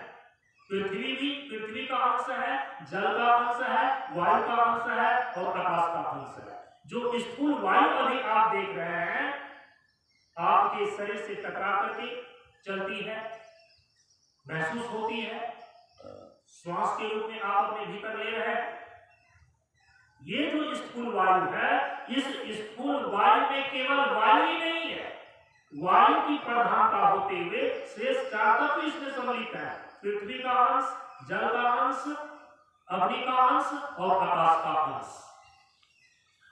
A: पृथ्वी का अंश है, जल का अंश है, वायु का अंश है और आकाश का अंश है। जो स्थूल वायु अभी आप देख रहे हैं, आपके शरीर से टकरा करके चलती है, महसूस होती है, श्वास के रूप में आप अपने भीतर ले रहे हैं। ये जो स्थूल वायु है, इस स्थूल वायु में केवल वायु ही नहीं है, वायु की प्रधानता होते हुए शेष चार तत्व इसमें सम्मिलित है। पृथ्वी का अंश, जल का अंश, अग्नि का अंश और आकाश का अंश।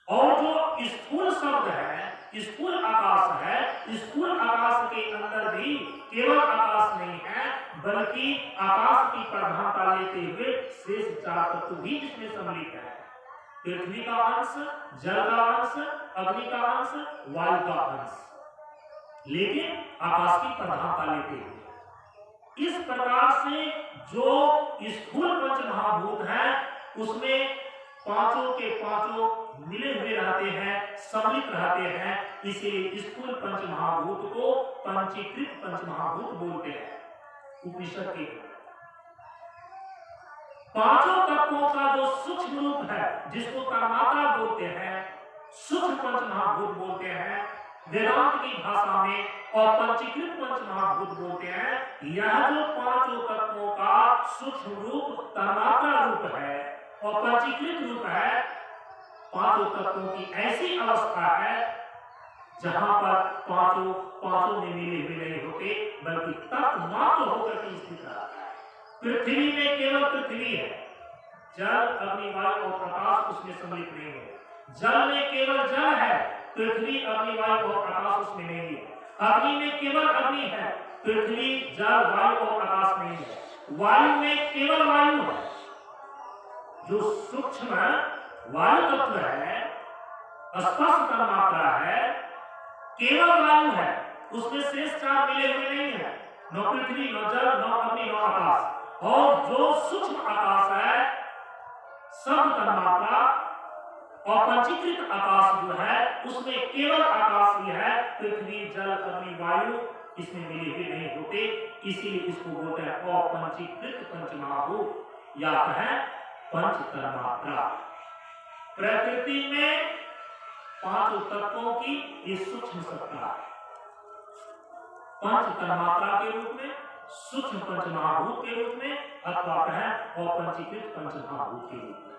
A: और जो स्थूल शब्द है, स्थूल आकाश है, स्थूल आकाश के अंदर भी केवल आकाश नहीं है, बल्कि आकाश की प्रधानता लेते हुए शेष चार तत्व भी इसमें सम्मिलित है। पृथ्वी का अंश, जल का अंश, अग्नि का अंश, वायु का अंश, लेकिन आकाश की प्रधानता लेते हैं। इस प्रकार से जो स्थूल पंच महाभूत हैं उसमें पांचों के पांचों मिले हुए रहते हैं, सम्मिलित रहते हैं, इसीलिए स्थूल पंच महाभूत को पंचीकृत पंच महाभूत बोलते हैं। उपनिषद के पांचों तत्वों का जो सूक्ष्म रूप है जिसको तन्मात्रा बोलते हैं, सूक्ष्म पंच महाभूत बोलते हैं वेदांत की भाषा में, और पंचीकृत पंच महाभूत बोलते हैं। यह जो पांचों तत्वों का सूक्ष्म रूप तन्मात्रा रूप है और पंचीकृत रूप है, पांचों तत्वों की ऐसी अवस्था है जहां पर पांचों में मिले हुए नहीं होते, बल्कि तत्व मात्र होकर के स्थित रहता है। पृथ्वी में केवल पृथ्वी है, जल, अग्नि, वायु और प्रकाश उसमें सम्मिलित नहीं है। जल में केवल जल है, पृथ्वी, अग्नि, वायु और प्रकाश उसमें नहीं है। अग्नि में केवल अग्नि है, पृथ्वी, जल, वायु और प्रकाश नहीं है। वायु में केवल वायु है, जो सूक्ष्म वायु तत्व है, स्पर्श तन्मात्रा है, केवल वायु है, उसमें शेष चार मिले हुए नहीं है, न पृथ्वी, न जल, न अग्नि, न आकाश। और जो सूक्ष्म आकाश है, सब तन्मात्रा और पंचीकृत आकाश जो है उसमें केवल आकाश ही है, पृथ्वी, जल, अग्नि, वायु इसमें मिले हुए नहीं होते, इसीलिए इसको बोलते हैं अपंचीकृत पंचमहाभूत या कहें पंच तन्मात्रा। प्रकृति में पांचों तत्वों की ये सूक्ष्म सत्ता है, पंच तन्मात्रा के रूप में, सूक्ष्म पंचमहाभूत के रूप में, अथवा कहें अपंचीकृत पंचमहाभूत के रूप में।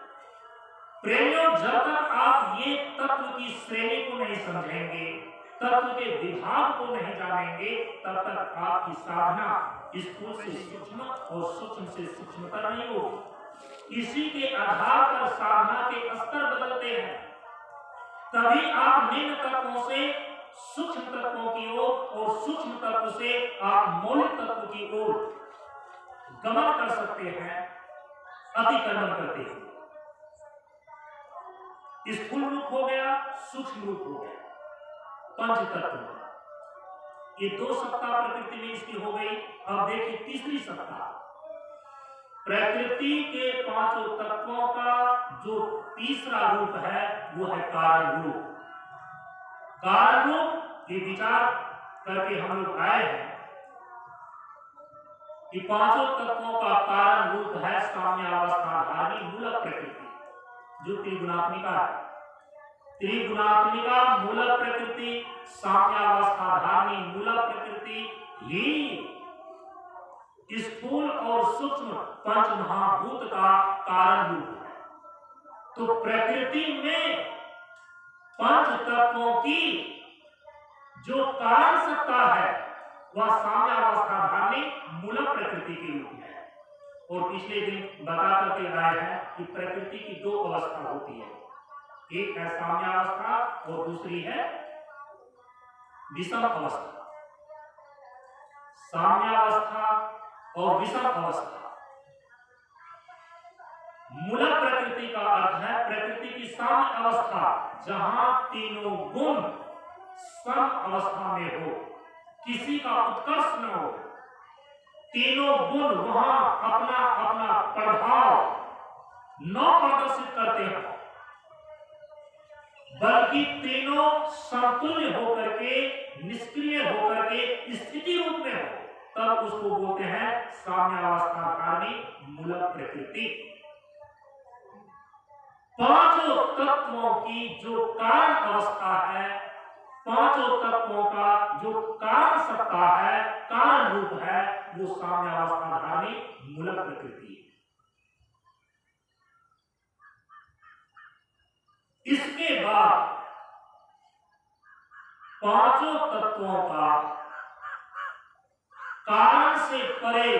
A: प्रेमियों, जब तक आप ये तत्व की श्रेणी को नहीं समझेंगे, तत्व के विभाग को नहीं जानेंगे, तब तक आपकी साधना स्थूल से सूक्ष्म और सूक्ष्म से सूक्ष्मतर नहीं होगी। इसी के आधार पर साधना के स्तर बदलते हैं, तभी आप निम्न तत्वों से सूक्ष्म तत्वों की ओर और सूक्ष्म तत्व से आप मौलिक तत्व की ओर गमन कर सकते हैं, अतिक्रमण करते हैं। स्थूल रूप हो गया, सूक्ष्म रूप हो गया, पंच तत्व। ये दो सत्ता प्रकृति में इसकी हो गई। अब देखिए तीसरी सत्ता, प्रकृति के पांचों तत्वों का जो तीसरा रूप है वो है कारण रूप। कारण रूप ये विचार करके हम लोग आए हैं कि पांचों तत्वों का कारण रूप है साम्यावस्थाधारी मूलक प्रकृति, जो त्रिगुणात्मिका है। त्रिगुणात्मिका मूलक प्रकृति, साम्यावस्थाधारी मूलक प्रकृति ही स्थूल और सूक्ष्म पंच महाभूत का कारण रूप है। तो प्रकृति में पंच तत्वों की जो कारण सत्ता है वह साम्यावस्थाधारी मूलक प्रकृति के रूप में है। और पिछले दिन बता करके आए हैं कि प्रकृति की दो अवस्था होती है, एक है साम्यावस्था और दूसरी है विषम अवस्था। साम्यावस्था और विषम अवस्था। मूलक प्रकृति का अर्थ है प्रकृति की साम्य अवस्था, जहां तीनों गुण सम अवस्था में हो, किसी का उत्कर्ष न हो, तीनों गुण वहां अपना अपना प्रभाव न प्रदर्शित करते हो, बल्कि तीनों समतुल्य होकर के, निष्क्रिय होकर के स्थिति रूप में हो, तब उसको बोलते हैं साम्यावस्थाधारी मूलक प्रकृति। पांचों तत्वों की जो कारण अवस्था है, पांचों तत्वों का जो कारण सत्ता है, कारण रूप है, वो साम्यावस्थाधारी मूलक प्रकृति है। इसके बाद पांचों तत्वों का कारण से परे,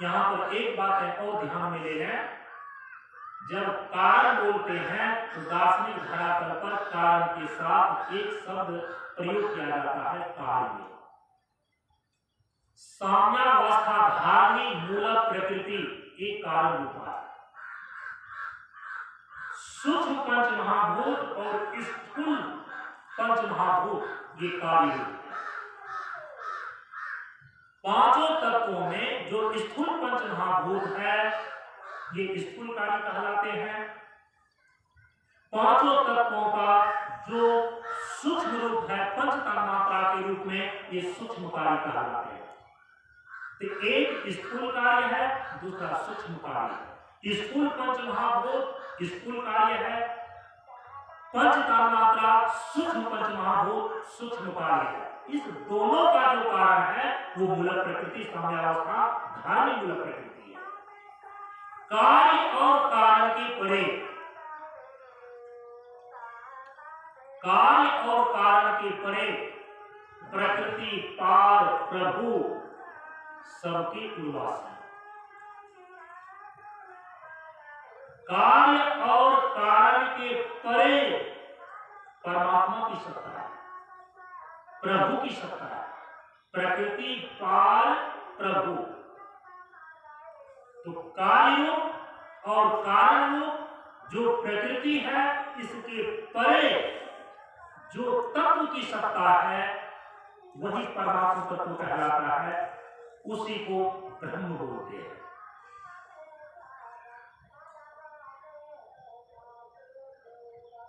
A: यहां पर एक बात है और ध्यान में ले लें, जब कारण बोलते हैं तो दार्शनिक धरातल पर कारण के साथ एक शब्द प्रयोग किया जाता है, कार्य। साम्यावस्थाधारी मूलक प्रकृति एक कारण रूप है, सूक्ष्म पंच महाभूत और स्थूल पंच महाभूत ये कार्य रूप है। पांचों तत्वों में जो स्थूल पंच महाभूत है ये स्थूल कार्य कहलाते हैं। पांचों तत्वों का जो सूक्ष्म रूप है पंच तन्मात्रा के रूप में ये सूक्ष्म कार्य कहलाते हैं। तो एक स्थूल कार्य है, दूसरा सूक्ष्म कार्य है। स्थूल पंच महाभूत स्थूल कार्य है, पंच तन्मात्रा सूक्ष्म पंच महाभूत सूक्ष्म कार्य है। इस दोनों का जो कारण है वो मूलक प्रकृति साम्यावस्था धारणी मूलक प्रकृति है। कार्य और कारण के परे, कार्य और कारण के परे प्रकृति पार प्रभु सबकी उर्वास है। कार्य और कारण के परे परमात्मा की सत्ता है, प्रभु की सत्ता है। प्रकृति पार प्रभु, तो कार्य और कारण जो प्रकृति है इसके परे जो तत्व की सत्ता है वही परमात्मा तत्व कहलाता है, उसी को ब्रह्म बोलते हैं।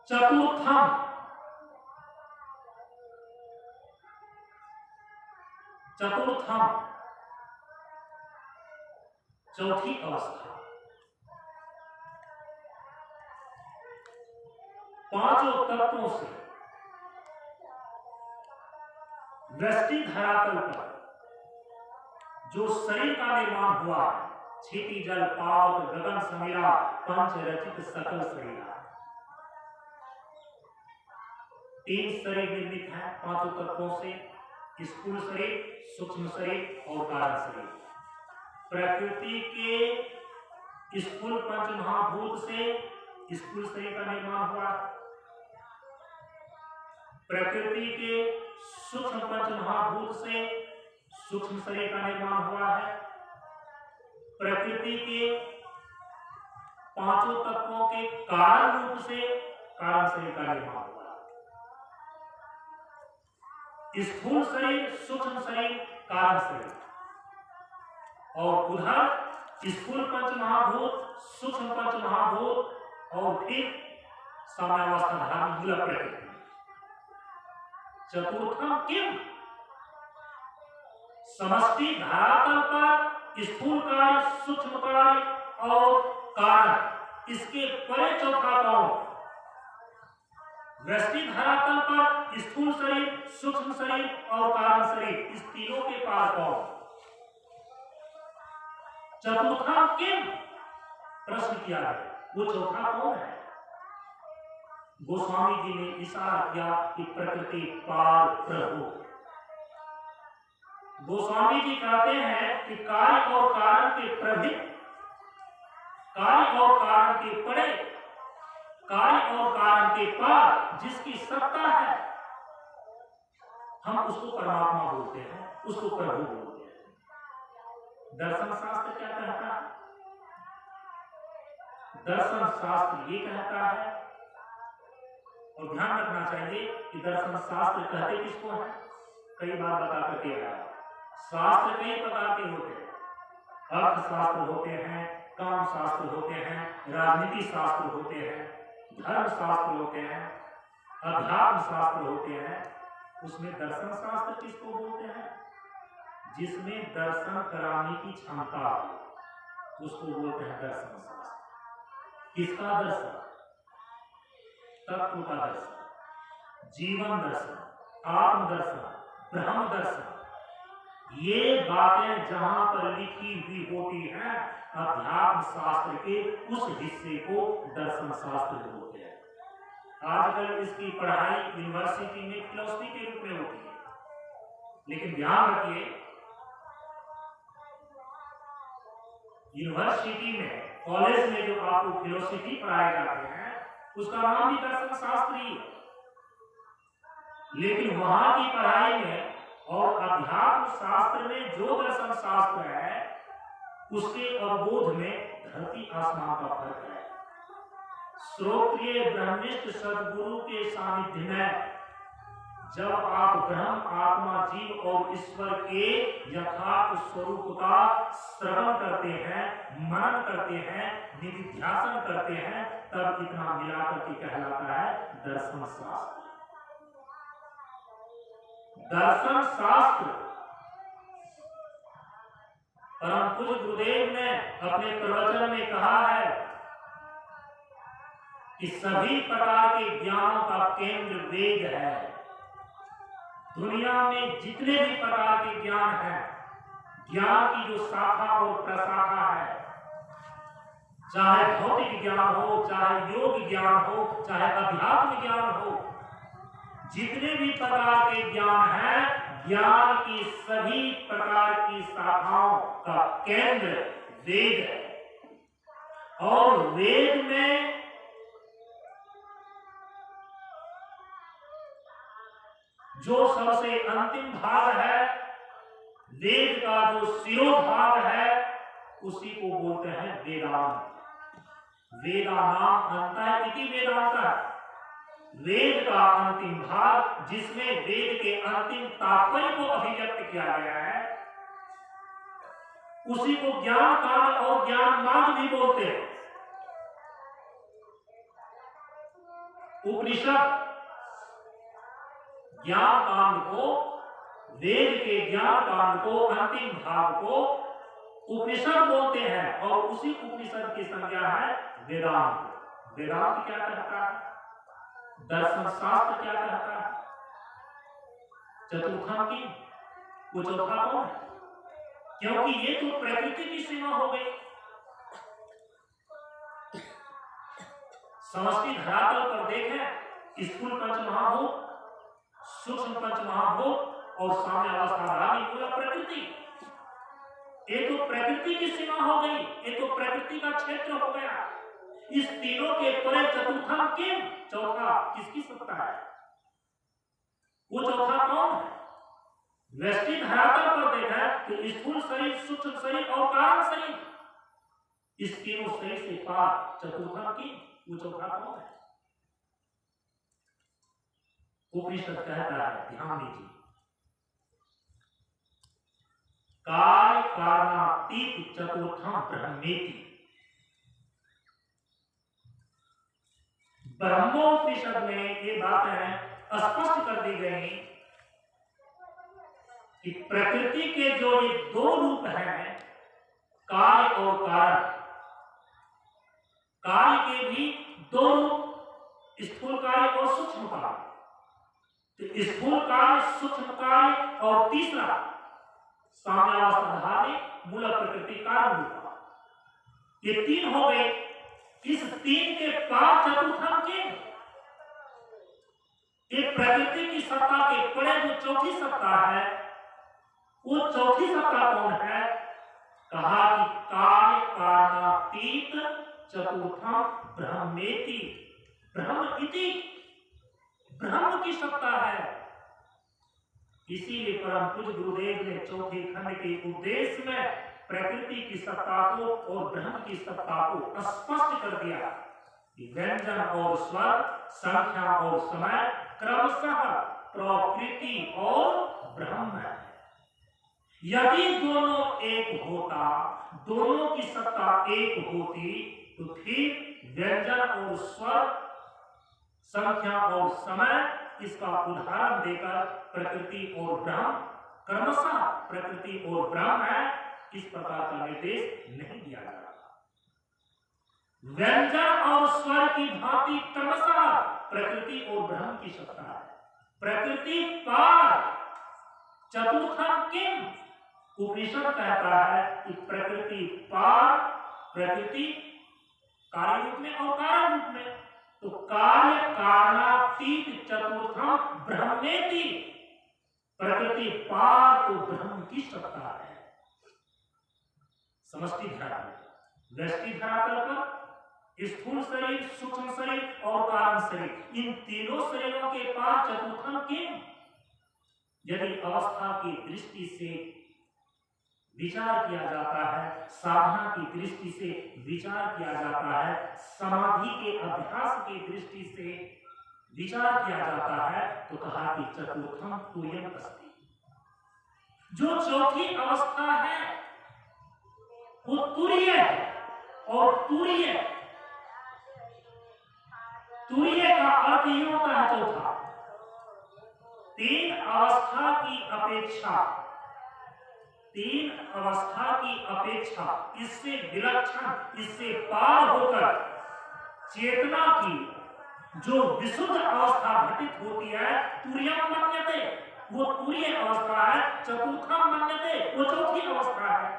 A: चतुर्थम, चतुर्थम चौथी अवस्था, पांचों तत्वों से वृष्टि धरातल पर जो शरीर का निर्माण हुआ है, क्षिति जल पावक गगन समीरा पंच रचित सकल शरीर, तीन शरीर निर्मित है पांचों तत्वों से, स्थूल शरीर, सूक्ष्म शरीर और कारण शरीर। प्रकृति के स्थूल पंच महाभूत से स्थूल शरीर का निर्माण हुआ, प्रकृति के सूक्ष्म पंच महाभूत से सूक्ष्म शरीर का निर्माण हुआ है, प्रकृति के पांचों तत्वों के कारण रूप से कारण शरीर का निर्माण हुआ। स्थूल शरीर, सूक्ष्म शरीर, कारण शरीर, और उधर स्थूल पंच महाभूत, सूक्ष्म पंच महाभूत और फिर साम्यावस्था धारणी मूलक प्रकृति। चतुर्थम किम, समष्टि धरातल पर स्थूल कार्य, सूक्ष्म कार्य और कारण, इसके परे चौथा कौन? वृष्टि धरातल पर स्थूल शरीर, सूक्ष्म शरीर और कारण शरीर, इस तीनों के पार कौन? चतुर्था किम, प्रश्न किया है, वो चौथा कौन है? गोस्वामी जी ने इशारा किया कि प्रकृति पार प्रभु। गोस्वामी जी कहते हैं कि कार्य और कारण के प्रभि, कार्य और कारण के परे, कार्य और कारण के पार जिसकी सत्ता है, हम उसको परमात्मा बोलते हैं, उसको प्रभु बोलते हैं। दर्शन शास्त्र क्या कहता है? दर्शन शास्त्र ये कहता है, और ध्यान रखना चाहिए कि दर्शन शास्त्र कहते किसको है? कई बार बता करके आया, शास्त्र कई प्रकार के होते हैं, अर्थशास्त्र होते हैं, काम शास्त्र होते हैं, राजनीति शास्त्र होते हैं, धर्म शास्त्र होते हैं, अध्यात्म शास्त्र होते हैं। उसमें दर्शन शास्त्र किसको बोलते हैं? जिसमें दर्शन कराने की क्षमता हो उसको बोलते हैं दर्शन शास्त्र। किसका दर्शन? तत्व का दर्शन, जीवन दर्शन, आत्म दर्शन, ब्रह्म दर्शन, ये बातें जहां पर लिखी हुई होती हैं अध्यात्म शास्त्र के उस हिस्से को दर्शन शास्त्र बोलते हैं। आजकल इसकी पढ़ाई यूनिवर्सिटी में फिलॉसफी के रूप में होती है, लेकिन ध्यान रखिए यूनिवर्सिटी में, कॉलेज में जो आपको फिलॉसफी पढ़ाए जाते हैं उसका नाम भी दर्शन शास्त्र ही है, लेकिन वहां की पढ़ाई में और अध्यात्म शास्त्र में जो दर्शन शास्त्र है उसके अवबोध में धरती आसमान का फर्क है। श्रोत्रिय ब्रह्मनिष्ठ सदगुरु के सानिध्य में जब आप ब्रह्म आत्मा जीव और ईश्वर के यथार्थ स्वरूप का श्रवण करते हैं, मनन करते हैं, निधिध्यासन करते हैं, तब इतना मिलाकर के कहलाता है दर्शन शास्त्र। दर्शन शास्त्र परम पूज्य गुरुदेव ने अपने प्रवचन में कहा है कि सभी प्रकार के ज्ञानों का केंद्र वेद है। दुनिया में जितने भी प्रकार के ज्ञान हैं, ज्ञान की जो शाखा और प्रशाखा है, चाहे भौतिक ज्ञान हो, चाहे योग ज्ञान हो, चाहे अध्यात्म ज्ञान हो, जितने भी प्रकार के ज्ञान हैं, ज्ञान की सभी प्रकार की शाखाओं का केंद्र वेद है। और वेद में जो सबसे अंतिम भाग है, वेद का जो शिरोभाग है, उसी को बोलते हैं वेदांत। वेदानाम अंतः इति वेदांतः, वेद का अंतिम भाग जिसमें वेद के अंतिम तात्पर्य को अभिव्यक्त किया गया है, उसी को ज्ञान कांड और ज्ञान मार्ग भी बोलते हैं। उपनिषद ज्ञान कांड को, वेद के ज्ञान कांड को, अंतिम भाग को उपनिषद बोलते हैं, और उसी उपनिषद की संज्ञा है वेदांत। वेदांत क्या कहता है? दर्शन शास्त्र क्या कहता है? चतुर्थांकी वो चौथा कौन है? क्योंकि ये तो प्रकृति की सीमा हो गई। समष्टि धरातल पर देखें, स्थूल पंचमहाभूत, सूक्ष्म पंचमहाभूत और साम्य अवस्थाधारी पूरा प्रकृति। ये तो प्रकृति की सीमा हो गई, ये तो प्रकृति का क्षेत्र हो गया। इस तीनों के परे चतुर्थम किम, चौथा किसकी सत्ता है? वो चौथा कौन है? व्यष्टि धरातल पर देखा तो स्थूल शरीर, सूक्ष्म शरीर और कारण शरीर, इस तीनों शरीर से पार चतुर्थम किम, वो चौथा कौन है? उपनिषद कहता है, ध्यान दीजिए, कार्य कारणातीत चतुर्थम ब्रह्मेति। ब्रह्मोपनिषद में ये बातें स्पष्ट कर दी गई कि प्रकृति के जो ये दो रूप हैं, कार्य और कारण, कार्य के भी दो रूप, स्थूल कार्य और सूक्ष्म कार्य। तो स्थूल कार्य, सूक्ष्म कार्य और तीसरा साम्यावस्थाधारी मूल प्रकृति कारण रूप, ये तीन हो गए। इस तीन के पार चतुर्थम के, एक प्रकृति की सत्ता के परे जो चौथी सत्ता है, वो चौथी सत्ता कौन है? कहा कि कार्य कारणातीत चतुर्थम ब्रह्मेति, ब्रह्म इति, ब्रह्म की सत्ता है। इसीलिए परम पूज्य गुरुदेव ने चौथे खंड के उपदेश में प्रकृति की सत्ता को और ब्रह्म की सत्ता को स्पष्ट कर दिया कि व्यंजन और स्वर, संख्या और समय क्रमशः प्रकृति और ब्रह्म है। यदि दोनों एक होता, दोनों की सत्ता एक होती, तो फिर व्यंजन और स्वर, संख्या और समय, इसका उदाहरण देकर प्रकृति और ब्रह्म, क्रमशः प्रकृति और ब्रह्म है, इस प्रकार का निर्देश नहीं दिया जाता। व्यंजन और स्वर की भांति क्रमशः प्रकृति और ब्रह्म की सत्ता है। प्रकृति पार चतुर्थम किम, उपनिषद कहता है कि प्रकृति पार, प्रकृति कार्य रूप में और कारण रूप में, तो कार्य कारणातीत चतुर्थम ब्रह्मेति, प्रकृति पार तो ब्रह्म की सत्ता है। समष्टि धरातल, व्यष्टि धरातल पर स्थूल शरीर, सूक्ष्म शरीर और कारण शरीर, इन तीनों शरीरों के पार चतुर्थम किम। यदि अवस्था की दृष्टि से विचार किया जाता है, साधना की दृष्टि से विचार किया जाता है, समाधि के अभ्यास की दृष्टि से विचार किया जाता है, तो कहा कि चतुर्थम तुर्यम अस्ति। जो चौथी अवस्था है वो तुर्य है। और तुर्य का अर्थ ये होता है चौथा। तीन अवस्था की अपेक्षा इससे विलक्षण, इससे पार होकर चेतना की जो विशुद्ध अवस्था घटित होती है, तुर्यम मन्यते, वो तुर्य अवस्था है। चतुर्थम मन्यते, वो चौथी अवस्था है।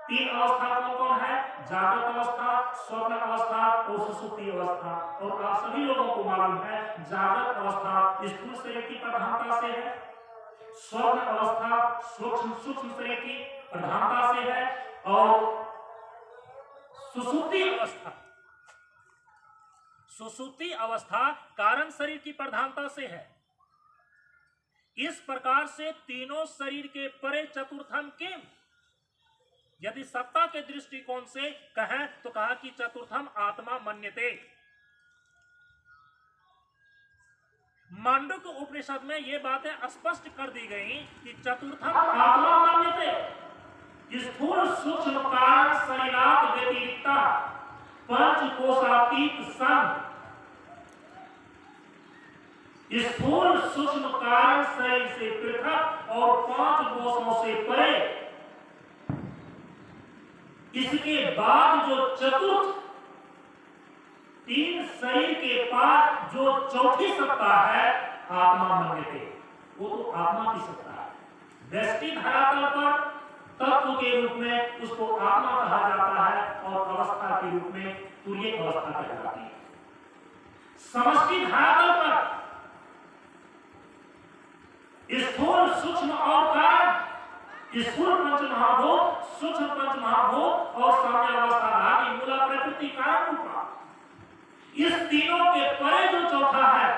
A: तीन अवस्था कौन कौन है? जागृत अवस्था, स्वप्न अवस्था और सुषुप्ति अवस्था। और आप सभी लोगों को मालूम है, जागृत अवस्था स्थूल शरीर की प्रधानता से है, स्वप्न अवस्था सूक्ष्म शरीर की प्रधानता से है, और सुषुप्ति अवस्था कारण शरीर की प्रधानता से है। इस प्रकार से तीनों शरीर के परे चतुर्थम किम, यदि सत्ता के दृष्टिकोण से कहें तो कहा कि चतुर्थम आत्मा मन्यते। मांडुक्य उपनिषद में ये बातें स्पष्ट कर दी गई कि चतुर्थम आत्मा मन्यते। स्थूल सूक्ष्म कारण शरीरात् व्यतिरिक्ता पंचकोशातीत सन, स्थूल सूक्ष्म कारण शरीर से पृथक और पांच कोशों से परे, इसके बाद जो चतुर्थ तीन शरीर के पार जो चौथी सत्ता है, आत्मा मन्यते, वो तो आत्मा की सत्ता है। व्यष्टि धरातल पर तत्व के रूप में उसको आत्मा कहा जाता है और अवस्था के रूप में तुर्य अवस्था कहलाती है। समष्टि धरातल पर स्थूल सूक्ष्म और कारण, स्थूल पंच महाभूत, सूक्ष्म पंच महाभूत और साम्य अवस्था धारी मूला प्रकृति कारण रूपा, इस तीनों के परे जो चौथा है,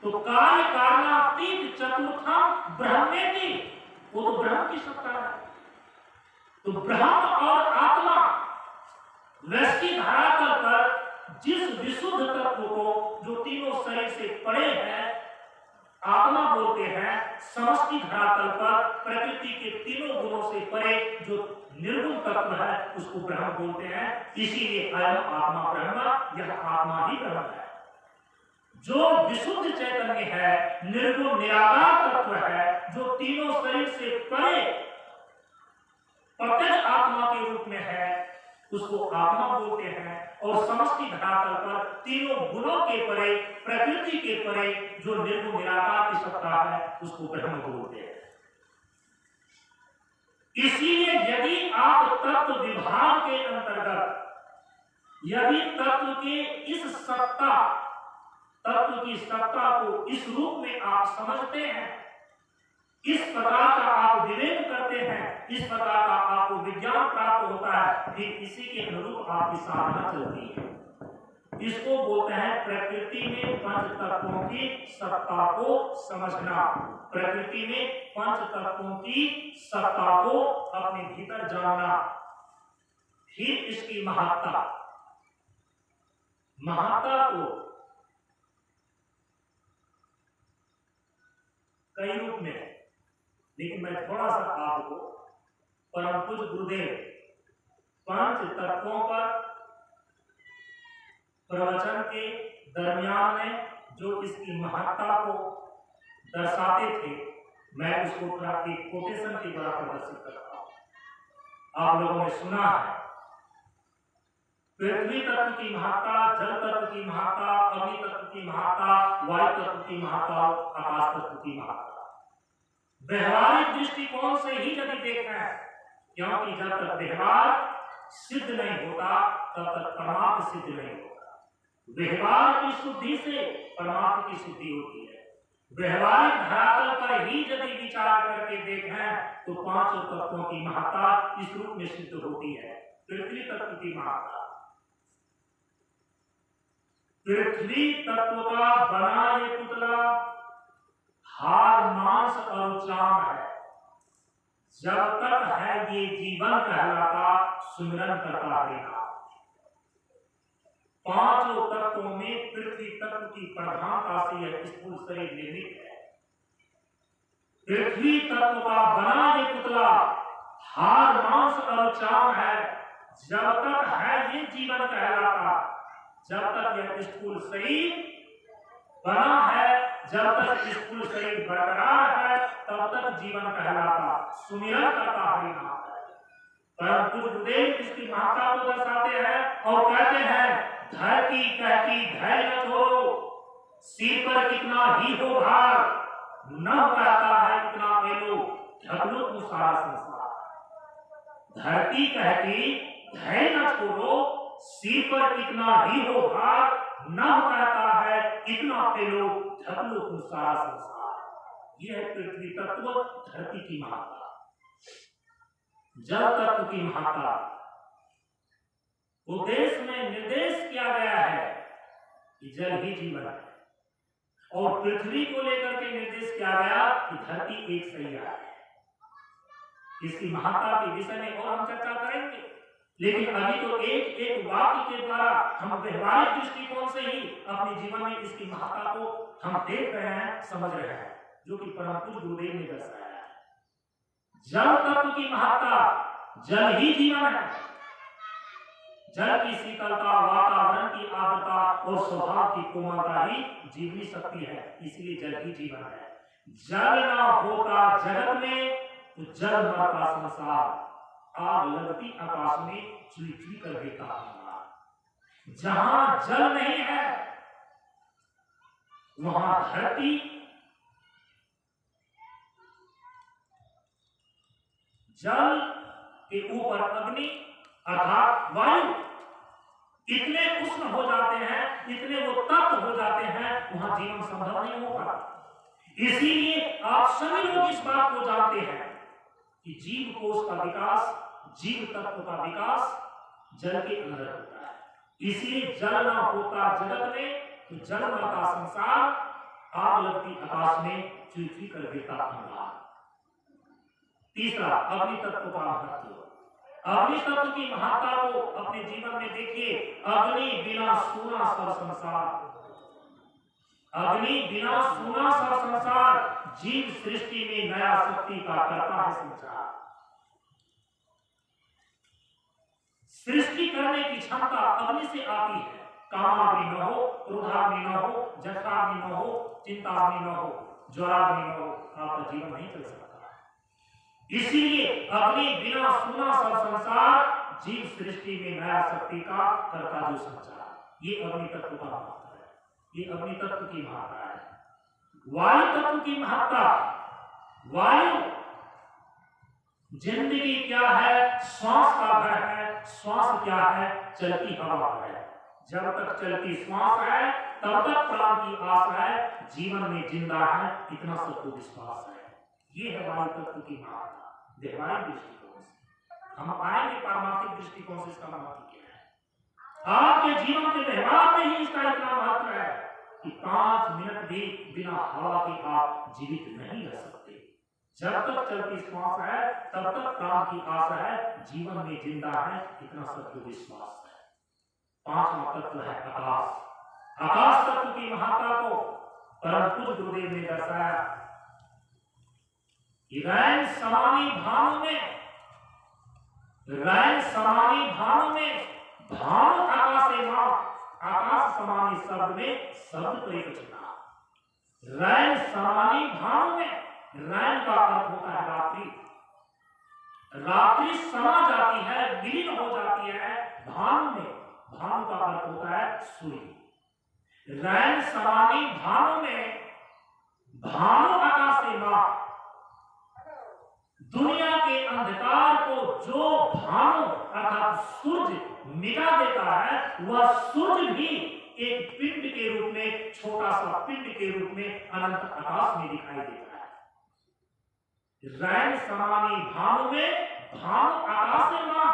A: तो कार्य कारणातीत चतुर्थम ब्रह्मेति, वो तो ब्रह्म की सत्ता है। तो ब्रह्म और आत्मा व्यष्टि धरातल पर जिस विशुद्ध तत्व को जो तीनों शरीर से परे है आत्मा बोलते हैं, समष्टि धरातल पर प्रकृति के तीनों गुणों से परे जो निर्गुण तत्व है उसको ब्रह्म बोलते हैं। इसीलिए अयम आत्मा ब्रह्म, यह आत्मा ही ब्रह्म है। जो विशुद्ध चैतन्य है, निर्गुण निराकार तत्व है, जो तीनों शरीर से परे प्रत्यक्ष आत्मा के रूप में है, उसको आत्मा बोलते हैं। और समष्टि धरातल पर तीनों गुणों के परे, प्रकृति के परे जो निर्गुण निराकार की सत्ता है, उसको ब्रह्म बोलते हैं। इसलिए यदि आप तत्व विभाग के अंतर्गत यदि तत्व के इस सत्ता, तत्व की सत्ता को इस रूप में आप समझते हैं, इस प्रकार का आप विवेक करते हैं, इस प्रकार का आपको विज्ञान प्राप्त होता है, फिर इसी के अनुरूप आपकी साधना चलती है। इसको बोलते हैं प्रकृति में पंच तत्वों की सत्ता को समझना। प्रकृति में पंच तत्वों की सत्ता को अपने भीतर जानना, फिर इसकी महत्ता को कई रूप में, लेकिन मैं थोड़ा सा आपको परम पूज्य गुरुदेव पंच तत्वों पर प्रवचन के दरमियान में जो इसकी महत्ता को दर्शाते थे, मैं उसको एक कोटेशन के द्वारा प्रदर्शित करता हूं। आप लोगों ने सुना है पृथ्वी तत्व की महत्ता, जल तत्व की महत्ता, अग्नि तत्व की महत्ता, वायु तत्व की महत्ता, आकाश तत्व की महत्ता। व्यवहारिक दृष्टिकोण से ही यदि देखें, क्योंकि जब तक व्यवहार सिद्ध नहीं होता तब तक परमार्थ सिद्ध नहीं होता। व्यवहार की शुद्धि से परमार्थ की शुद्धि होती है। व्यवहारिक धरातल पर ही यदि विचार करके देखें तो पांचों तत्वों की महत्ता इस रूप में सिद्ध होती है। पृथ्वी तत्व की महत्ता, पृथ्वी तत्व का बना ये पुतला हार मांस और चाम है। जब तक है ये जीवन कहलाता सुमिरन करता रहेगा। पांचों तत्वों में पृथ्वी तत्व की प्रधानता से यह स्थूल शरीर निर्मित है। पृथ्वी तत्व का बना ये पुतला हार मांस और चाम है। जब तक है ये जीवन कहलाता, जब तक यह स्थूल शरीर बना है, जब तक स्थूल शरीर बरकरार है, तब तक जीवन कहलाता, सुमिरन करता हरिनाम। परंतु गुरुदेव इसकी महत्ता को दर्शाते हैं और कहते हैं, धरती कहती धैर्य न छोड़ो, सिर पर कितना ही हो भार, न कहता है इतना पहलो, ढकलो तू सारा संसार। धरती कहती धैर्य न छोड़ो, सिर पर कितना ही हो भार, न कहता है इतना पहलो, ढकलो तू सारा संसार। यह है पृथ्वी तत्व, धरती की महत्ता। जल तत्व की महत्ता उपदेश में निर्देश किया गया है कि जल ही जीवन है, और पृथ्वी को लेकर के निर्देश किया गया कि धरती एक सैया है। इसकी महत्ता के विषय में और हम चर्चा करेंगे, लेकिन अभी तो एक एक वाक्य के द्वारा हम व्यवहारिक दृष्टिकोण से ही अपने जीवन में इसकी महत्ता को हम देख रहे हैं, समझ रहे हैं, जो कि परम पूज्य गुरुदेव ने दर्शाया है। जल तत्व की महत्ता, जल ही जीवन है। जल की शीतलता, वातावरण की आर्द्रता और स्वभाव की कोमलता ही जीवनी शक्ति है, इसलिए जल ही जीवन है। जल ना होता जगत में तो जल मरता संसार, आग लगती आकाश में चुई चुई कर देता है। जहां जल नहीं है वहां धरती, जल के ऊपर अग्नि अर्थात वायु इतने उष्ण हो जाते हैं, इतने वो तप्त हो जाते हैं, वहां जीवन संभव नहीं होगा। इसीलिए आप सभी लोग इस बात को जानते हैं कि जीव कोश का विकास, जीव तत्व का विकास जल के अंदर होता है। इसीलिए जल ना होता जगत में तो जल मरता संसार, आग लगती आकाश में चुई चुई कर देता अंगार। तीसरा, अग्नि तत्व का महत्व। अग्नि तत्व की महत्ता को अपने जीवन में देखिए। अग्नि बिना सूना सब संसार, अग्नि बिना सूना सब संसार, जीव सृष्टि में नया शक्ति का करता है संचार। सृष्टि करने की क्षमता अग्नि से आती है। कामाग्नि न हो, क्रोधाग्नि न हो, जठाग्नि न हो, चिंताग्नि न हो, ज्वराग्नि न हो, आपका जीवन नहीं चल सकता। इसीलिए अग्नि बिना सूना सब संसार, जीव सृष्टि में नया शक्ति का करता जो संचार, ये अग्नि तत्व का महत्व है, ये अग्नि तत्व की महत्ता है। वायु तत्व की महत्ता, वायु जिंदगी क्या है, श्वास का घर है। श्वास क्या है, चलती हवा है। जब तक चलती श्वास है तब तक प्राण की आस है, जीवन में जिंदा है, इतना सबको विश्वास है। ये है वायु तत्व की महत्ता व्यवहारिक दृष्टिकोण से। हम आएंगे पारमार्थिक दृष्टिकोण से इसका महत्व क्या है। आपके जीवन के व्यवहार में ही इसका इतना महत्व है कि 5 मिनट भी बिना हवा के आप जीवित नहीं रह सकते। जब तक चलती श्वास है तब तक प्राण की आस है, जीवन में जिंदा है, इतना सबको विश्वास है। 5वां तत्व है आकाश। आकाश तत्व की महत्ता को परम पूज्य गुरुदेव ने दर्शाया। रैन समानी भानु में, रैन समानी भानु में, भानु आकाशे मां, आकाश समानी शब्द में शब्द तो एक रचना। रैन समानी भानु में, रैन का अर्थ होता है रात्रि। रात्रि समा जाती है, विलीन हो जाती है भानु में, भानु का अर्थ होता है सूर्य। रैन समानी भानु में, भानु आकाशे मां, दुनिया के अंधकार को जो भानु अर्थात सूर्य मिटा देता है, वह सूर्य भी एक पिंड के रूप में, छोटा सा पिंड के रूप में अनंत आकाश में दिखाई देता है। रैन समानी भानु में, भानु आकाश मां,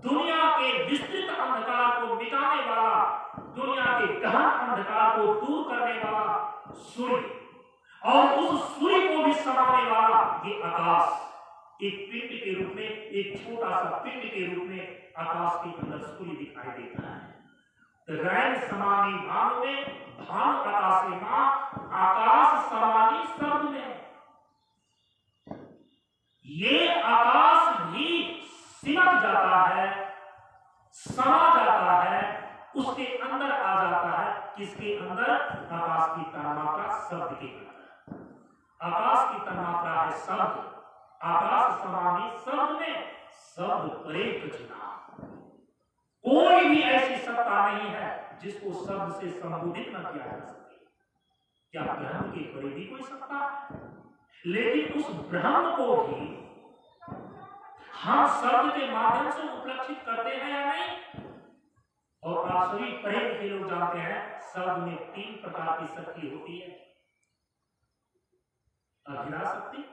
A: दुनिया के विस्तृत अंधकार को मिटाने वाला, दुनिया के गहन अंधकार को दूर करने वाला सूर्य, और उस सूर्य को भी समाने वाला, ये आकाश एक पिंड के रूप में, एक छोटा सा पिंड के रूप में आकाश के अंदर सूर्य दिखाई देता है। रैन समानी भानु में, भानु आकाशे मां, आकाश समानी शब्द में। ये आकाश भी सिमट जाता है, समा जाता है, उसके अंदर आ जाता है। किसके अंदर? आकाश की तन्मात्रा शब्द के अंदर। आकाश की तन्मात्रा है शब्द। आकाश समानी शब्द में, शब्द परे कछुना। कोई भी ऐसी सत्ता नहीं है जिसको शब्द से संबोधित न किया जा सके। क्या ब्रह्म के परे भी कोई सत्ता है? लेकिन उस ब्रह्म को भी हम शब्द के माध्यम से उपलक्षित करते हैं या नहीं? और आप सभी पढ़े लिखे लोग जानते हैं शब्द में 3 प्रकार की शक्ति होती है। अभिधा शक्ति,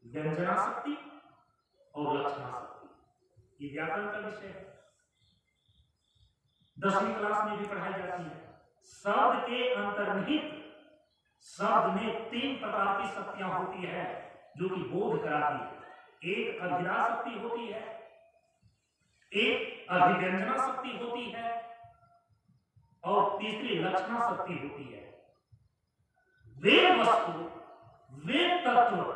A: व्यंजना शक्ति और लक्षणा शक्ति। ये व्याकरण का विषय है, 10वीं क्लास में भी पढ़ाई जाती है। शब्द के अंतर्निहित शब्द में 3 प्रकार की शक्तियां होती है जो कि बोध कराती है। एक अभिधा शक्ति होती है, एक अभिव्यंजना शक्ति होती है और तीसरी लक्षणा शक्ति होती है। वे वस्तु, वे तत्व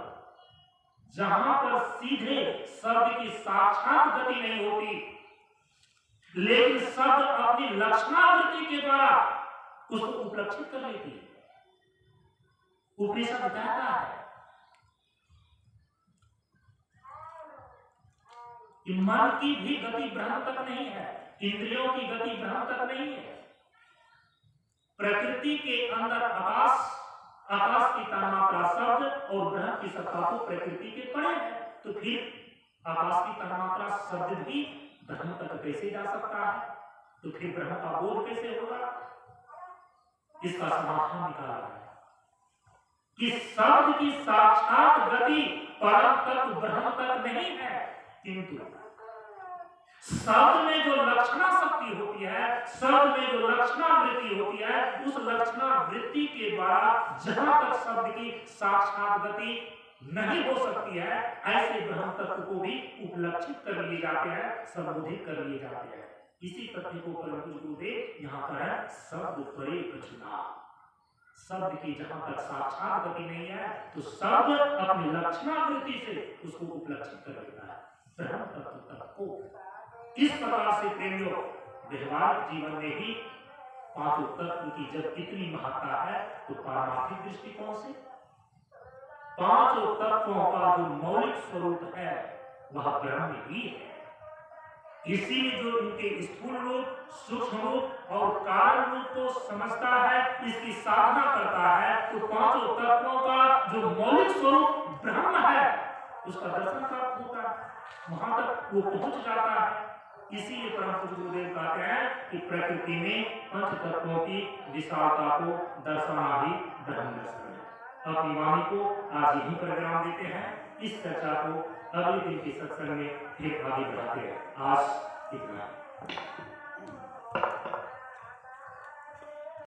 A: जहां पर सीधे शब्द की साक्षात गति नहीं होती, लेकिन शब्द अपनी लक्षणावृत्ति के द्वारा उसको उपलक्षित कर लेती है। उपनिषद कहता है कि मन की भी गति ब्रह्म तक नहीं है, इंद्रियों की गति ब्रह्म तक नहीं है। प्रकृति के अंदर आकाश, आकाश की तन्मात्रा शब्द और ब्रह्म की सत्ता को प्रकृति के परे है। तो फिर आकाश की तन्मात्रा शब्द भी ब्रह्म तक कैसे जा सकता है? तो फिर ब्रह्म का बोध कैसे होगा? इसका समाधान निकाला है कि शब्द की साक्षात गति परम तत्व ब्रह्म तक नहीं है, किंतु शब्द में जो लक्षणा शक्ति होती है, शब्द में जो लक्षणा वृत्ति होती है, उस लक्षणा वृत्ति के द्वारा जहां तक शब्द की साक्षात गति नहीं हो सकती है, ऐसे ब्रह्म तत्व को भी उपलक्षित कर लिए जाते हैं, संबोधित कर लिए जाते हैं। इसी तथ्य को परम पूज्य गुरुदेव यहाँ पर है शब्द परे कछुना। शब्द की जहां तक साक्षात गति नहीं है, तो शब्द अपनी लक्षणा वृत्ति से उसको उपलक्षित कर देता है ब्रह्म तत्व तक को। इस प्रकार से प्रेमियों, व्यवहारिक जीवन में ही 5 तत्व की जब इतनी महत्ता है, तो पारमार्थिक दृष्टिकोण से 5 तत्वों का जो मौलिक स्वरूप है वह ब्रह्म ही है। इसीलिए जो इनके स्थूल रूप, सूक्ष्म रूप और कारण रूप को समझता है, इसकी साधना करता है, तो 5 तत्वों का जो मौलिक स्वरूप ब्रह्म है उसका दर्शन प्राप्त होता है, वहां तक वो पहुंच जाता है। इसीलिए परम पूज्य गुरुदेव कहते हैं कि प्रकृति में 5 तत्वों की विशालता को दर्शाना ही ब्रह्म दर्शन है। अपनी वाणी को आज यहीं पर विराम देते हैं। इस चर्चा को अगले दिन के सत्संग में फिर आगे बढ़ाते हैं। आज इतना।